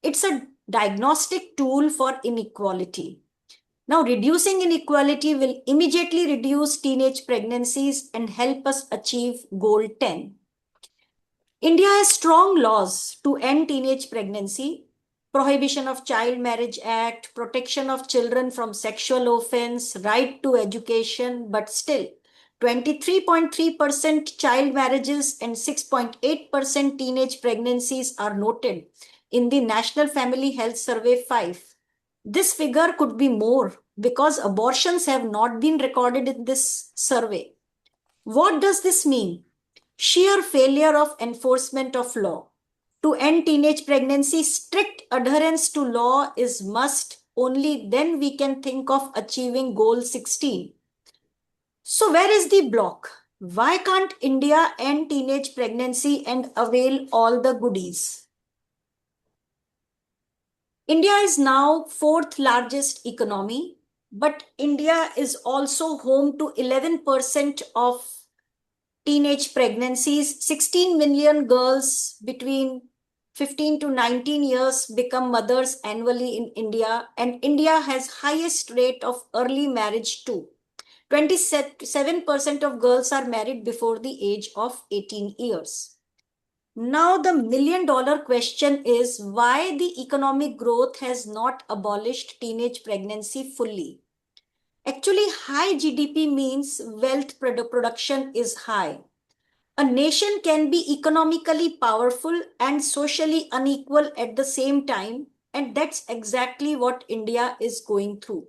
It's a diagnostic tool for inequality. Now, reducing inequality will immediately reduce teenage pregnancies and help us achieve goal 10. India has strong laws to end teenage pregnancy, Prohibition of Child Marriage Act, protection of children from sexual offense, right to education, but still 23.3% child marriages and 6.8% teenage pregnancies are noted in the National Family Health Survey 5. This figure could be more because abortions have not been recorded in this survey. What does this mean? Sheer failure of enforcement of law. To end teenage pregnancy, strict adherence to law is must. Only then we can think of achieving goal 16. So where is the block? Why can't India end teenage pregnancy and avail all the goodies? India is now 4th largest economy, but India is also home to 11% of teenage pregnancies. 16 million girls between 15 to 19 years become mothers annually in India, and India has highest rate of early marriage too. 27% of girls are married before the age of 18 years. Now, the million-dollar question is why the economic growth has not abolished teenage pregnancy fully. Actually, high GDP means wealth production is high. A nation can be economically powerful and socially unequal at the same time, and that's exactly what India is going through.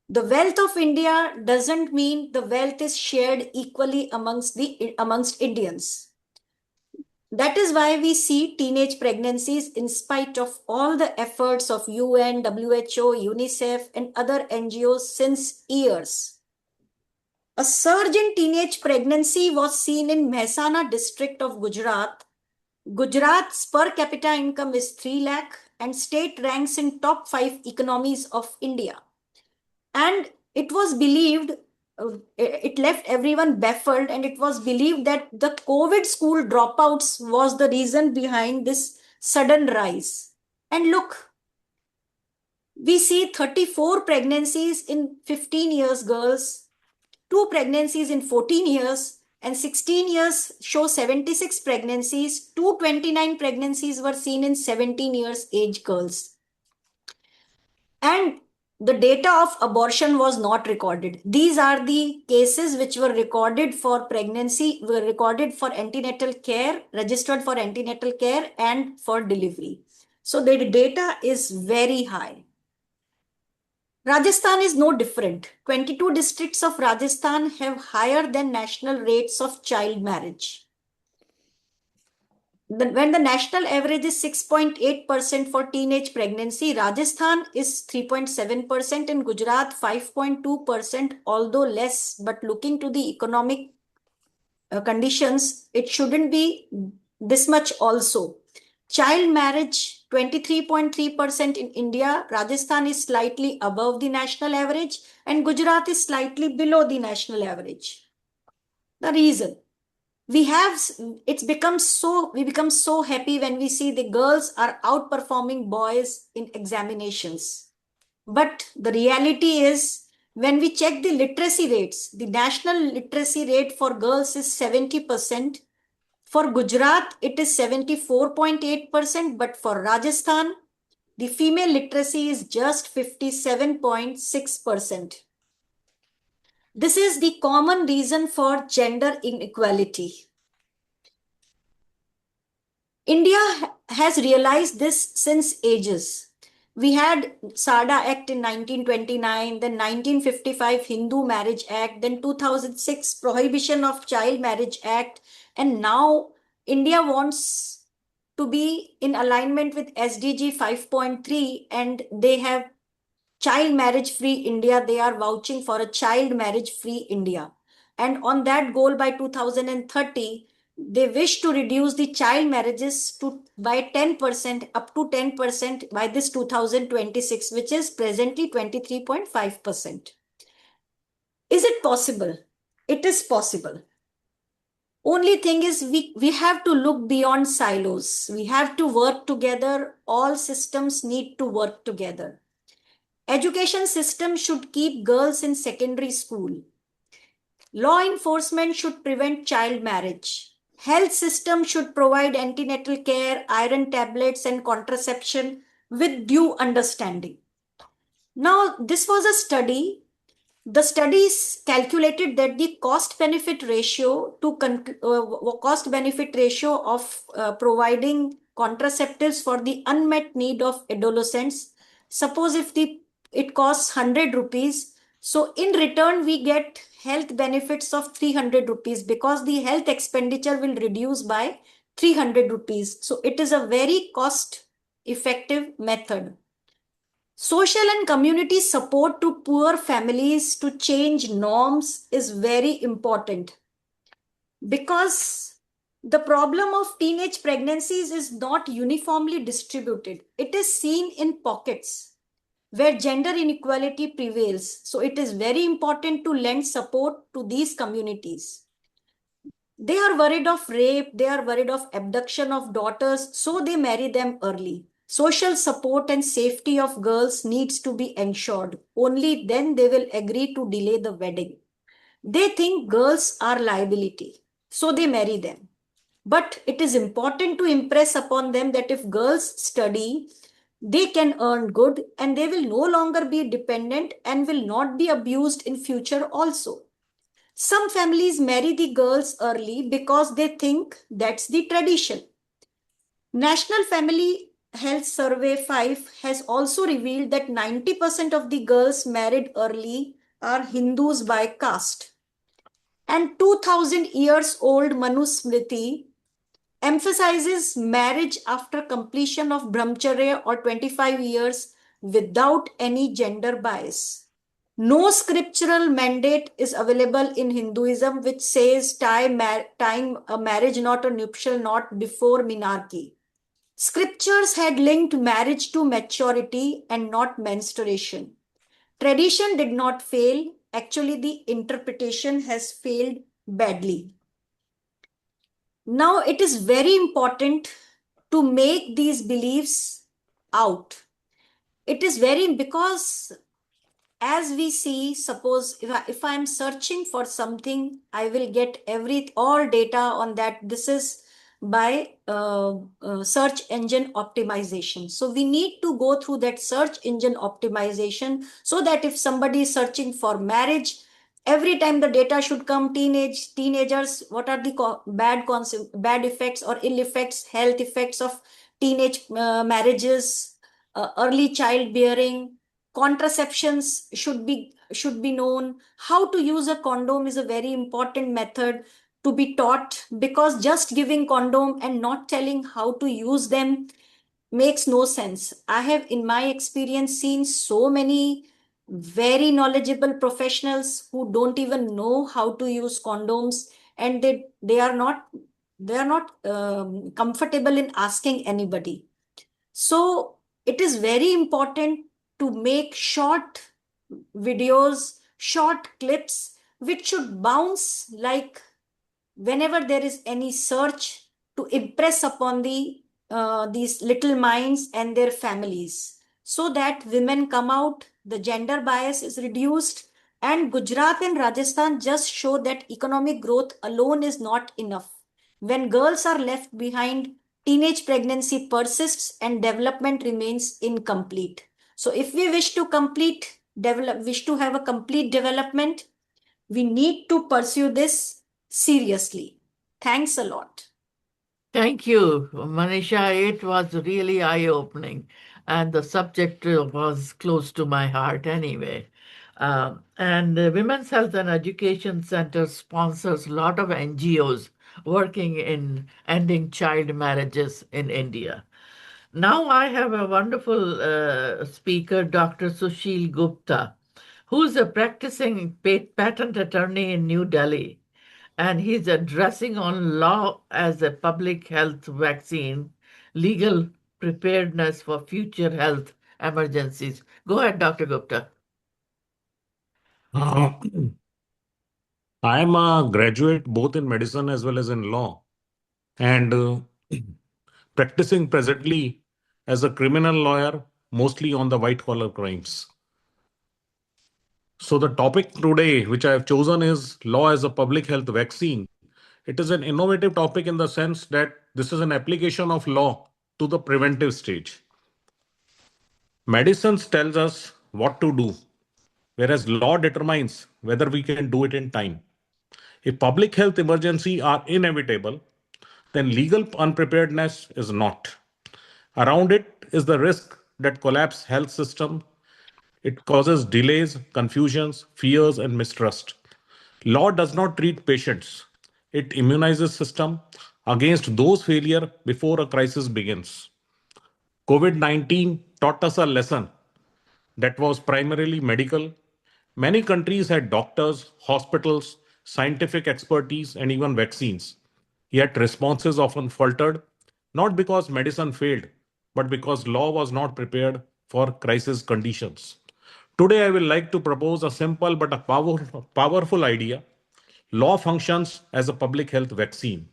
The wealth of India doesn't mean the wealth is shared equally amongst Indians. That is why we see teenage pregnancies in spite of all the efforts of UN, WHO, UNICEF, and other NGOs since years. A surge in teenage pregnancy was seen in Mehsana district of Gujarat. Gujarat's per capita income is 3 lakh and state ranks in top 5 economies of India. And it was believed, it left everyone baffled, and it was believed that the COVID school dropouts was the reason behind this sudden rise. And look, we see 34 pregnancies in 15 years girls, 2 pregnancies in 14 years, and 16 years show 76 pregnancies. 229 pregnancies were seen in 17 years age girls. And the data of abortion was not recorded. These are the cases which were recorded for pregnancy, were recorded for antenatal care, registered for antenatal care and for delivery. So the data is very high. Rajasthan is no different. 22 districts of Rajasthan have higher than national rates of child marriage. When the national average is 6.8% for teenage pregnancy, Rajasthan is 3.7% and Gujarat 5.2%, although less, but looking to the economic conditions, it shouldn't be this much also. Child marriage, 23.3% in India. Rajasthan is slightly above the national average and Gujarat is slightly below the national average. The reason, we become so happy when we see the girls are outperforming boys in examinations. But the reality is, when we check the literacy rates, the national literacy rate for girls is 70%. For Gujarat, it is 74.8%, but for Rajasthan, the female literacy is just 57.6%. This is the common reason for gender inequality. India has realized this since ages. We had SARDA Act in 1929, then 1955 Hindu Marriage Act, then 2006 Prohibition of Child Marriage Act, and now India wants to be in alignment with SDG 5.3 and they have child marriage free India. They are vouching for a child marriage free India. And on that goal by 2030, they wish to reduce the child marriages by 10%, up to 10% by this 2026, which is presently 23.5%. Is it possible? It is possible. Only thing is we have to look beyond silos. We have to work together. All systems need to work together. Education system should keep girls in secondary school. Law enforcement should prevent child marriage. Health system should provide antenatal care, iron tablets, and contraception with due understanding. Now, this was a study. The studies calculated that the cost-benefit ratio of providing contraceptives for the unmet need of adolescents. Suppose if it costs 100 rupees, so in return we get health benefits of 300 rupees because the health expenditure will reduce by 300 rupees. So it is a very cost-effective method. Social and community support to poor families to change norms is very important because the problem of teenage pregnancies is not uniformly distributed. It is seen in pockets where gender inequality prevails. So it is very important to lend support to these communities. They are worried of rape, they are worried of abduction of daughters, so they marry them early. Social support and safety of girls needs to be ensured. Only then they will agree to delay the wedding. They think girls are liability, so they marry them. But it is important to impress upon them that if girls study, they can earn good and they will no longer be dependent and will not be abused in future also. Some families marry the girls early because they think that's the tradition. National Family Health Survey 5 has also revealed that 90% of the girls married early are Hindus by caste. And 2000 years old Manusmriti emphasizes marriage after completion of brahmacharya or 25 years without any gender bias. No scriptural mandate is available in Hinduism which says time a marriage not a nuptial not before menarche. Scriptures had linked marriage to maturity and not menstruation. Tradition did not fail. Actually, the interpretation has failed badly. Now, it is very important to make these beliefs out. It is very because as we see, suppose if I'm searching for something, I will get all data on that. This is by search engine optimization. So we need to go through that search engine optimization so that if somebody is searching for marriage, every time the data should come teenagers, what are the bad effects or ill effects, health effects of teenage marriages, early childbearing, contraceptions should be known. How to use a condom is a very important method to be taught, because just giving condom and not telling how to use them makes no sense. I have in my experience seen so many very knowledgeable professionals who don't even know how to use condoms, and they are not comfortable in asking anybody. So it is very important to make short videos, short clips, which should bounce like whenever there is any search, to impress upon these little minds and their families, so that women come out, the gender bias is reduced. And Gujarat and Rajasthan just show that economic growth alone is not enough. When girls are left behind, teenage pregnancy persists and development remains incomplete. So if we wish to have a complete development, we need to pursue this seriously. Thanks a lot. Thank you, Manisha. It was really eye-opening, and the subject was close to my heart anyway. And the Women's Health and Education Center sponsors a lot of NGOs working in ending child marriages in India. Now I have a wonderful speaker, Dr. Sushil Gupta, who's a practicing patent attorney in New Delhi, and he's addressing on law as a public health vaccine, legal preparedness for future health emergencies. Go ahead, Dr. Gupta. Uh, I am a graduate both in medicine as well as in law, and practicing presently as a criminal lawyer, mostly on the white collar crimes. So, the topic today, which I have chosen, is law as a public health vaccine. It is an innovative topic in the sense that this is an application of law to the preventive stage. Medicine tells us what to do, whereas law determines whether we can do it in time. If public health emergency are inevitable, then legal unpreparedness is not. Around it is the risk that collapse health system. It causes delays, confusions, fears, and mistrust. Law does not treat patients. It immunizes system against those failure before a crisis begins. COVID-19 taught us a lesson that was primarily medical. Many countries had doctors, hospitals, scientific expertise, and even vaccines. Yet responses often faltered, not because medicine failed, but because law was not prepared for crisis conditions. Today, I will like to propose a simple but a powerful idea. Law functions as a public health vaccine.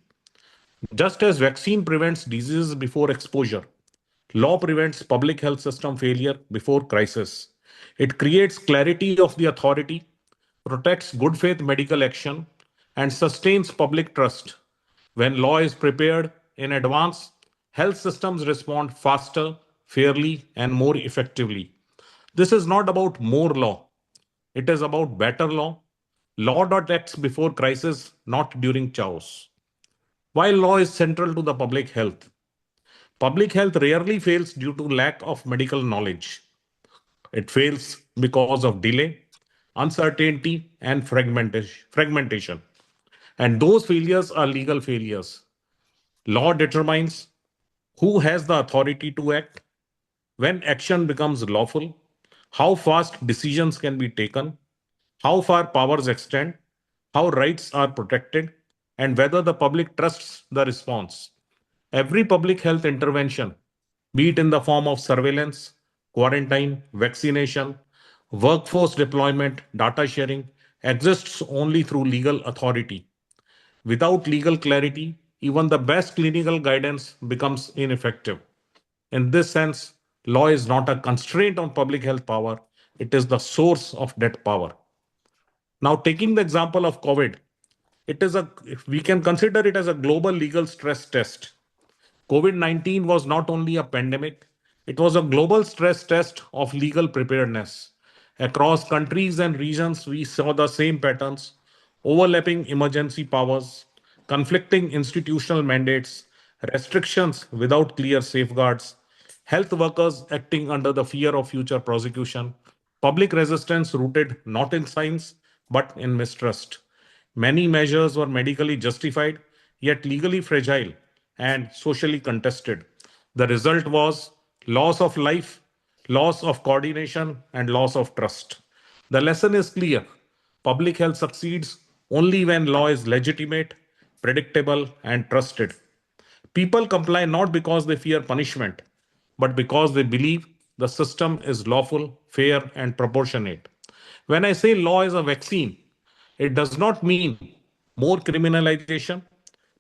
Just as vaccine prevents diseases before exposure, law prevents public health system failure before crisis. It creates clarity of the authority, protects good faith medical action, and sustains public trust. When law is prepared in advance, health systems respond faster, fairly, and more effectively. This is not about more law, it is about better law. Law that acts before crisis, not during chaos. While law is central to the public health rarely fails due to lack of medical knowledge. It fails because of delay, uncertainty, and fragmentation. And those failures are legal failures. Law determines who has the authority to act, when action becomes lawful, how fast decisions can be taken, how far powers extend, how rights are protected, and whether the public trusts the response. Every public health intervention, be it in the form of surveillance, quarantine, vaccination, workforce deployment, data sharing, exists only through legal authority. Without legal clarity, even the best clinical guidance becomes ineffective. In this sense, law is not a constraint on public health power, it is the source of that power. Now, taking the example of COVID, we can consider it as a global legal stress test. COVID-19 was not only a pandemic, it was a global stress test of legal preparedness. Across countries and regions, we saw the same patterns: overlapping emergency powers, conflicting institutional mandates, restrictions without clear safeguards, health workers acting under the fear of future prosecution, public resistance rooted not in science but in mistrust. Many measures were medically justified, yet legally fragile and socially contested. The result was loss of life, loss of coordination, and loss of trust. The lesson is clear: public health succeeds only when law is legitimate, predictable, and trusted. People comply not because they fear punishment, but because they believe the system is lawful, fair, and proportionate. When I say law is a vaccine, it does not mean more criminalization,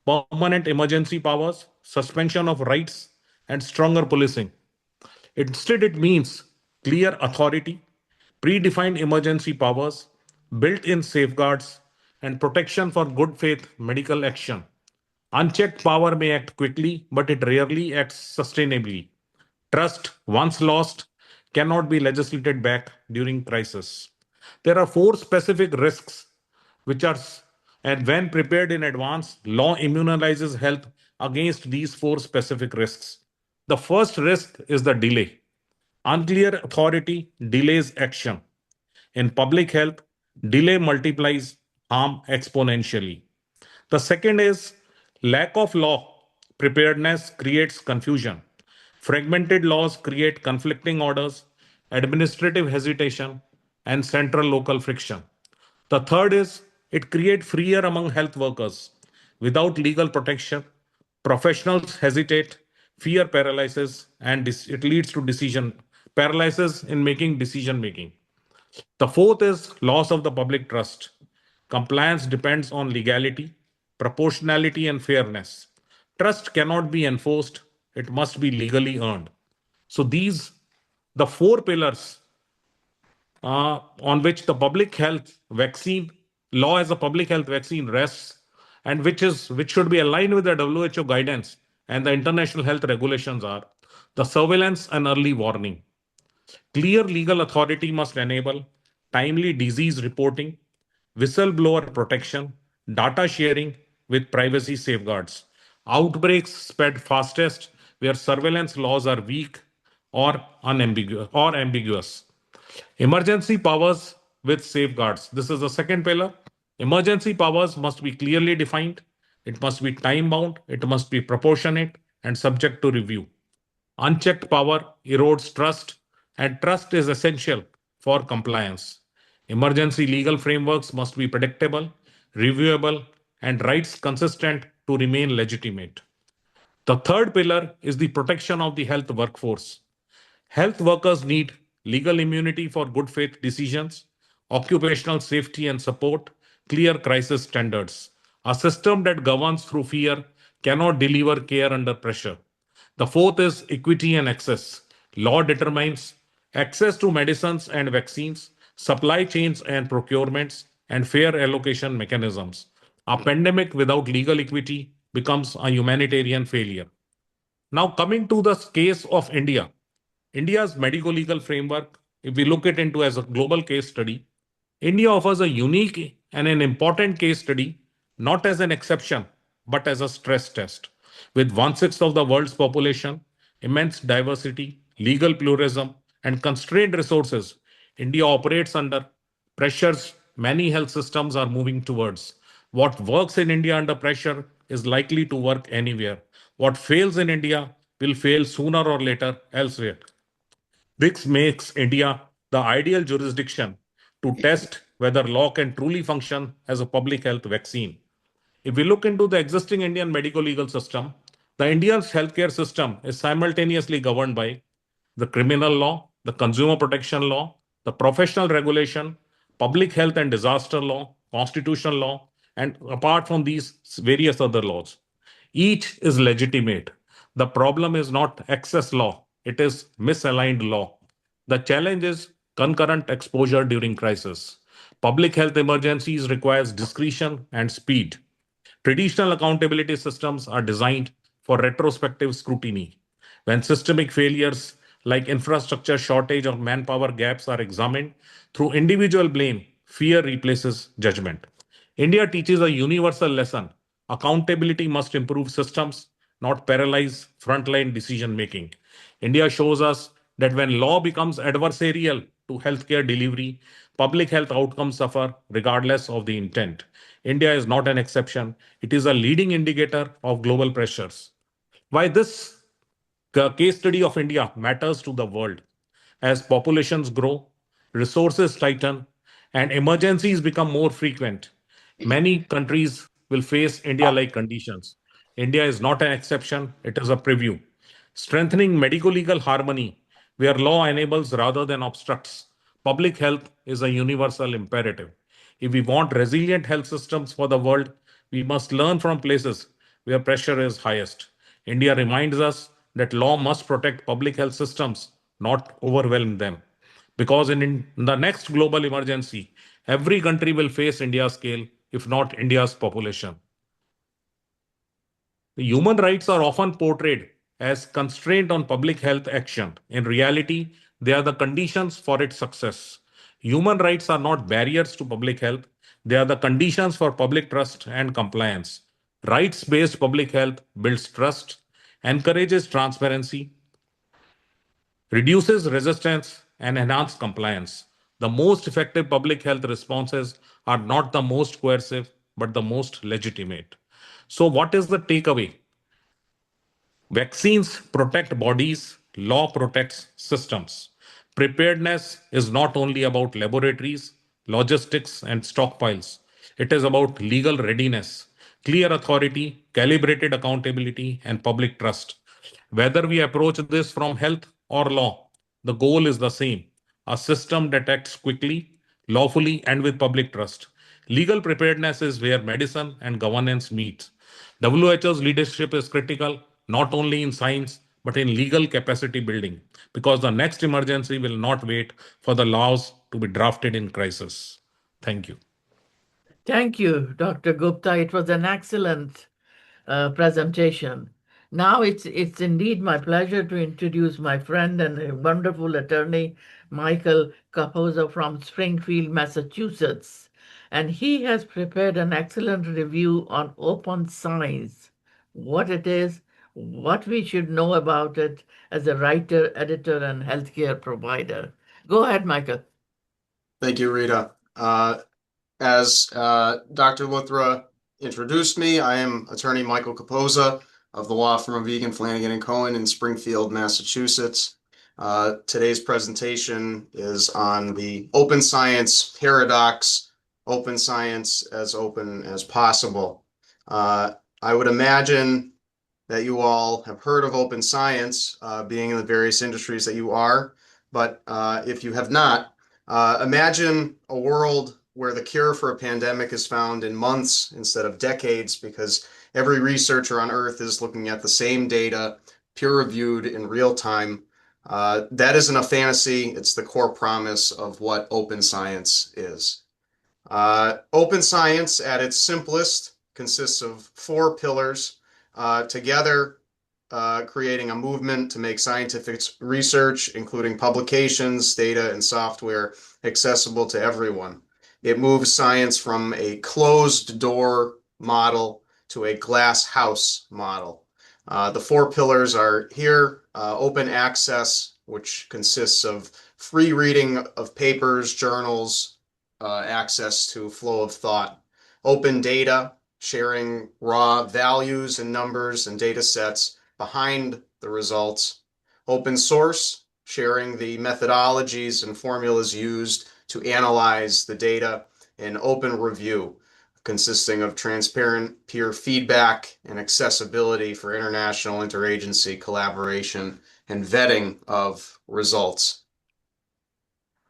permanent emergency powers, suspension of rights, and stronger policing. Instead, it means clear authority, predefined emergency powers, built in safeguards, and protection for good faith medical action. Unchecked power may act quickly, but it rarely acts sustainably. Trust, once lost, cannot be legislated back during crisis. There are four specific risks which are, and when prepared in advance, law immunizes health against these four specific risks. The first risk is the delay. Unclear authority delays action. In public health, delay multiplies harm exponentially. The second is lack of law preparedness creates confusion. Fragmented laws create conflicting orders, administrative hesitation, and central local friction. The third is it creates fear among health workers. Without legal protection, professionals hesitate, fear paralysis, and it leads to decision paralysis in making decision making. The fourth is loss of the public trust. Compliance depends on legality, proportionality, and fairness. Trust cannot be enforced, it must be legally earned. So these the four pillars on which the public health vaccine law as a public health vaccine rests, and which should be aligned with the WHO guidance and the international health regulations are the surveillance and early warning. Clear legal authority must enable timely disease reporting, whistleblower protection, data sharing with privacy safeguards. Outbreaks spread fastest where surveillance laws are weak or ambiguous. Emergency powers with safeguards. This is the second pillar. Emergency powers must be clearly defined. It must be time bound. It must be proportionate and subject to review. Unchecked power erodes trust, and trust is essential for compliance. Emergency legal frameworks must be predictable, reviewable, and rights consistent to remain legitimate. The third pillar is the protection of the health workforce. Health workers need legal immunity for good faith decisions, occupational safety and support, clear crisis standards. A system that governs through fear cannot deliver care under pressure. The fourth is equity and access. Law determines access to medicines and vaccines, supply chains and procurements, and fair allocation mechanisms. A pandemic without legal equity becomes a humanitarian failure. Now, coming to the case of India, India's medico legal framework, if we look it into as a global case study, India offers a unique and an important case study, not as an exception, but as a stress test. With one-sixth of the world's population, immense diversity, legal pluralism, and constrained resources, India operates under pressures many health systems are moving towards. What works in India under pressure is likely to work anywhere. What fails in India will fail sooner or later elsewhere. This makes India the ideal jurisdiction to test whether law can truly function as a public health vaccine. If we look into the existing Indian medico legal system, the India's healthcare system is simultaneously governed by the criminal law, the consumer protection law, the professional regulation, public health and disaster law, constitutional law, and apart from these, various other laws. Each is legitimate. The problem is not excess law, it is misaligned law. The challenge is concurrent exposure during crisis. Public health emergencies requires discretion and speed. Traditional accountability systems are designed for retrospective scrutiny. When systemic failures like infrastructure shortage or manpower gaps are examined through individual blame, fear replaces judgment. India teaches a universal lesson. Accountability must improve systems, not paralyze frontline decision making. India shows us that when law becomes adversarial to healthcare delivery, public health outcomes suffer regardless of the intent. India is not an exception, it is a leading indicator of global pressures. Why this case study of India matters to the world. As populations grow, resources tighten, and emergencies become more frequent, many countries will face India like conditions. India is not an exception, it is a preview. Strengthening medico legal harmony, where law enables rather than obstructs, public health is a universal imperative. If we want resilient health systems for the world, we must learn from places where pressure is highest. India reminds us that law must protect public health systems, not overwhelm them. Because in the next global emergency, every country will face India's scale, if not India's population. The human rights are often portrayed as constraint on public health action. In reality, they are the conditions for its success. Human rights are not barriers to public health, they are the conditions for public trust and compliance. Rights based public health builds trust, encourages transparency, reduces resistance, and enhances compliance. The most effective public health responses are not the most coercive, but the most legitimate. So, what is the takeaway? Vaccines protect bodies, law protects systems. Preparedness is not only about laboratories, logistics, and stockpiles. It is about legal readiness, clear authority, calibrated accountability, and public trust. Whether we approach this from health or law, the goal is the same: a system that acts quickly, lawfully, and with public trust. Legal preparedness is where medicine and governance meet. WHO's leadership is critical not only in science but in legal capacity building because the next emergency will not wait for the laws to be drafted in crisis. Thank you. Thank you, Dr. Gupta. It was an excellent presentation. Now it's indeed my pleasure to introduce my friend and a wonderful attorney, Michael Capozzo from Springfield, Massachusetts. And he has prepared an excellent review on open science, what it is, what we should know about it as a writer, editor, and healthcare provider. Go ahead, Michael. Thank you, Rita. As Dr. Luthra introduced me, I am attorney Michael Capozza of the law firm of Egan, Flanagan and Cohen in Springfield, Massachusetts. Today's presentation is on the open science paradox, open science as open as possible. I would imagine that you all have heard of open science, being in the various industries that you are, but if you have not, imagine a world where the cure for a pandemic is found in months instead of decades, because every researcher on Earth is looking at the same data, peer-reviewed in real time. That isn't a fantasy. It's the core promise of what open science is. Open science, at its simplest, consists of four pillars, together creating a movement to make scientific research, including publications, data, and software, accessible to everyone. It moves science from a closed door model to a glass house model. The four pillars are here: open access, which consists of free reading of papers, journals, access to flow of thought; open data, sharing raw values and numbers and data sets behind the results; open source, sharing the methodologies and formulas used to analyze the data; and open review, consisting of transparent peer feedback and accessibility for international interagency collaboration and vetting of results.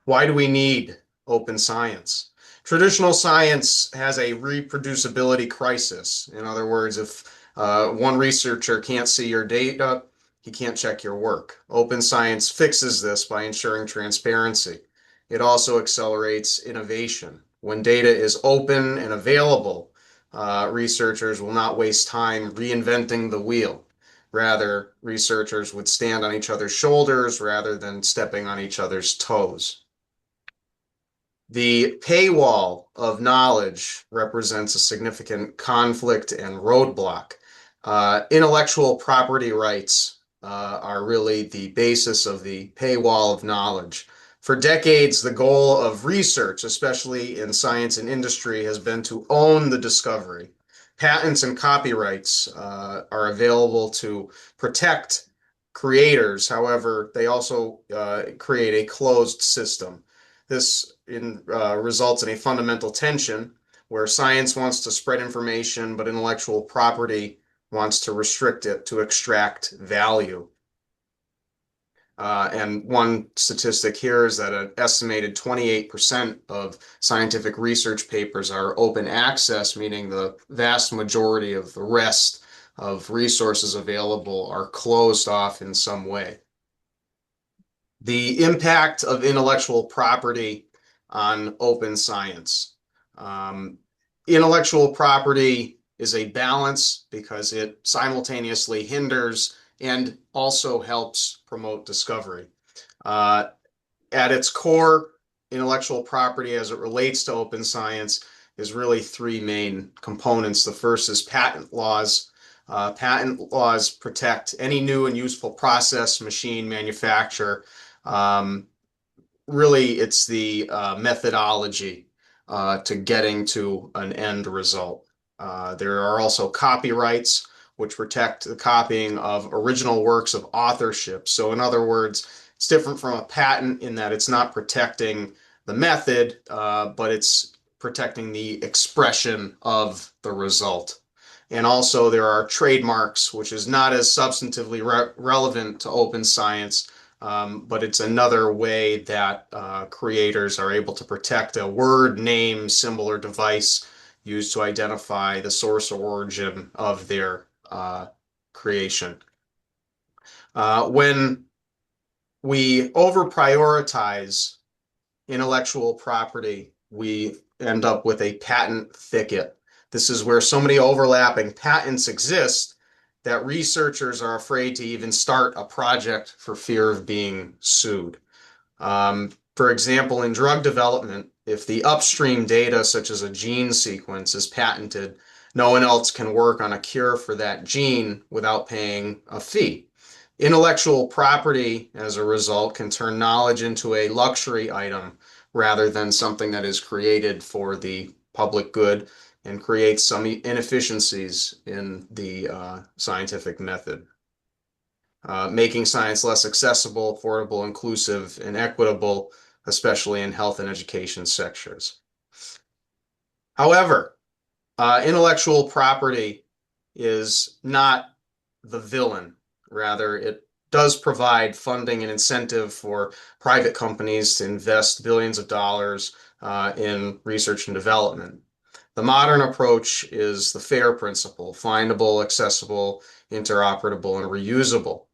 Why do we need open science? Traditional science has a reproducibility crisis. In other words, if one researcher can't see your data, he can't check your work. Open science fixes this by ensuring transparency. It also accelerates innovation. When data is open and available, researchers will not waste time reinventing the wheel. Rather, researchers would stand on each other's shoulders rather than stepping on each other's toes. The paywall of knowledge represents a significant conflict and roadblock. Intellectual property rights are really the basis of the paywall of knowledge. For decades, the goal of research, especially in science and industry, has been to own the discovery. Patents and copyrights are available to protect creators. However, they also create a closed system. This results in a fundamental tension where science wants to spread information, but intellectual property wants to restrict it to extract value. And one statistic here is that an estimated 28% of scientific research papers are open access, meaning the vast majority of the rest of resources available are closed off in some way. The impact of intellectual property on open science. Intellectual property is a balance because it simultaneously hinders and also helps promote discovery. At its core, intellectual property as it relates to open science is really three main components. The first is patent laws. Patent laws protect any new and useful process, machine, manufacture. Really, it's the methodology to getting to an end result. There are also copyrights, which protect the copying of original works of authorship. So in other words, it's different from a patent in that it's not protecting the method, but it's protecting the expression of the result. And also there are trademarks, which is not as substantively relevant to open science, but it's another way that creators are able to protect a word, name, symbol, or device used to identify the source or origin of their creation. When we over-prioritize intellectual property, we end up with a patent thicket. This is where so many overlapping patents exist that researchers are afraid to even start a project for fear of being sued. For example, in drug development, if the upstream data, such as a gene sequence, is patented, no one else can work on a cure for that gene without paying a fee. Intellectual property, as a result, can turn knowledge into a luxury item rather than something that is created for the public good and creates some inefficiencies in the scientific method, making science less accessible, affordable, inclusive, and equitable, especially in health and education sectors. However, intellectual property is not the villain. Rather, it does provide funding and incentive for private companies to invest billions of dollars in research and development. The modern approach is the FAIR principle: findable, accessible, interoperable, and reusable.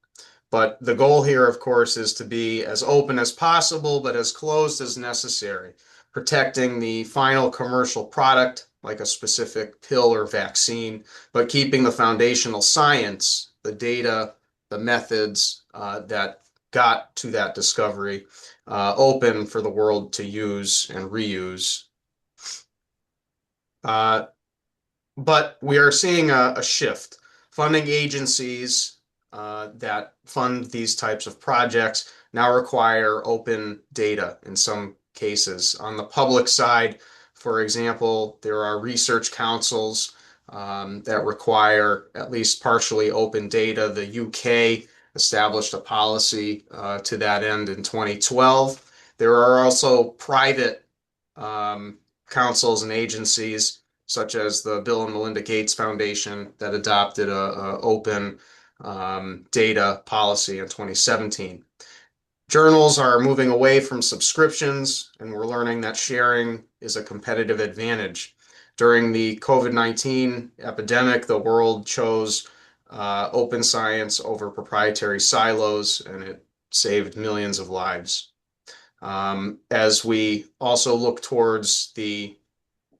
But the goal here, of course, is to be as open as possible, but as closed as necessary, protecting the final commercial product, like a specific pill or vaccine, but keeping the foundational science, the data, the methods that got to that discovery open for the world to use and reuse. But we are seeing a shift. Funding agencies that fund these types of projects now require open data in some cases. On the public side, for example, there are research councils that require at least partially open data. The UK established a policy to that end in 2012. There are also private councils and agencies such as the Bill and Melinda Gates Foundation that adopted a open data policy in 2017. Journals are moving away from subscriptions, and we're learning that sharing is a competitive advantage. During the COVID-19 epidemic, the world chose open science over proprietary silos, and it saved millions of lives. As we also look towards the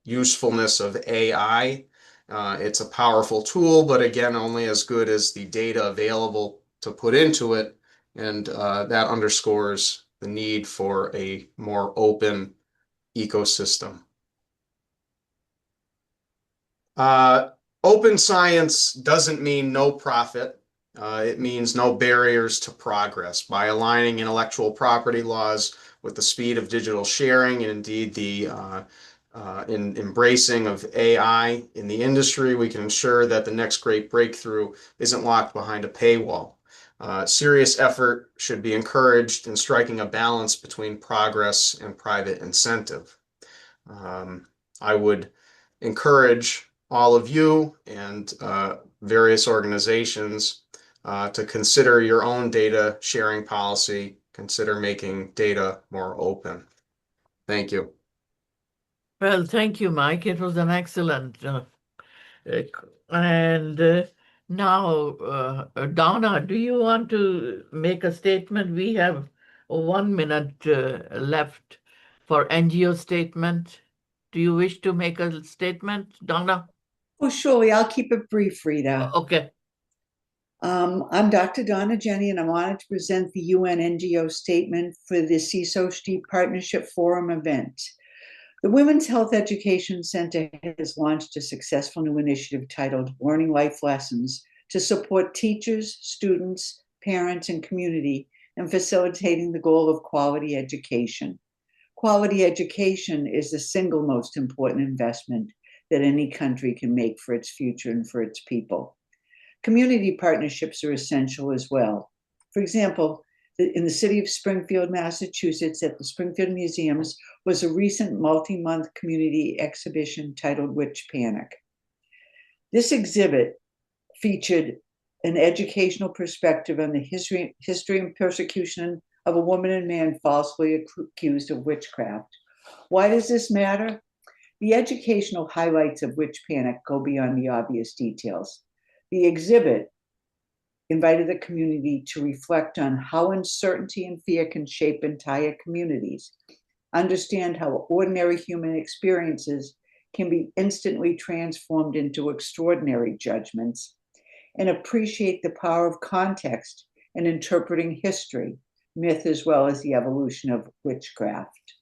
usefulness of AI, it's a powerful tool, but again, only as good as the data available to put into it. And that underscores the need for a more open ecosystem. Open science doesn't mean no profit. It means no barriers to progress. By aligning intellectual property laws with the speed of digital sharing and indeed the in embracing of AI in the industry, we can ensure that the next great breakthrough isn't locked behind a paywall. Serious effort should be encouraged in striking a balance between progress and private incentive. I would encourage all of you and various organizations to consider your own data sharing policy, consider making data more open. Thank you. Well, thank you, Mike. It was an excellent. And now, Donna, do you want to make a statement? We have 1 minute left for NGO statement. Do you wish to make a statement, Donna? Oh, surely. I'll keep it brief, Rita. Okay. I'm Dr. Donna Jenny, and I'm honored to present the UN NGO statement for the CSocD Partnership Forum event. The Women's Health Education Center has launched a successful new initiative titled Learning Life Lessons to support teachers, students, parents, and community in facilitating the goal of quality education. Quality education is the single most important investment that any country can make for its future and for its people. Community partnerships are essential as well. For example, in the city of Springfield, Massachusetts, at the Springfield Museums, was a recent multi-month community exhibition titled Witch Panic. This exhibit featured an educational perspective on the history and persecution of a woman and man falsely accused of witchcraft. Why does this matter? The educational highlights of Witch Panic go beyond the obvious details. The exhibit invited the community to reflect on how uncertainty and fear can shape entire communities, understand how ordinary human experiences can be instantly transformed into extraordinary judgments, and appreciate the power of context in interpreting history, myth, as well as the evolution of witchcraft.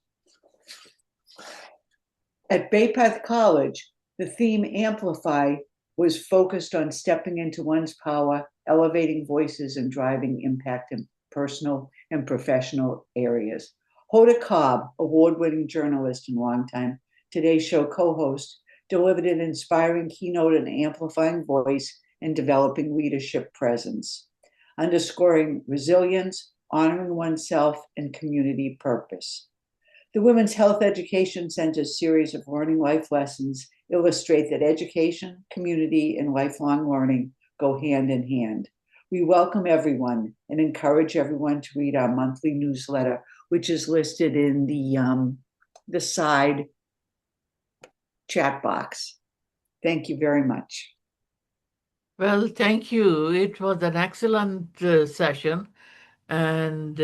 At Bay Path College, the theme Amplify was focused on stepping into one's power, elevating voices, and driving impact in personal and professional areas. Hoda Cobb, award-winning journalist and longtime Today Show co-host, delivered an inspiring keynote on amplifying voice and developing leadership presence, underscoring resilience, honoring oneself, and community purpose. The Women's Health Education Center's series of learning life lessons illustrate that education, community, and lifelong learning go hand in hand. We welcome everyone and encourage everyone to read our monthly newsletter, which is listed in the the side chat box. Thank you very much. Well, thank you. It was an excellent session. And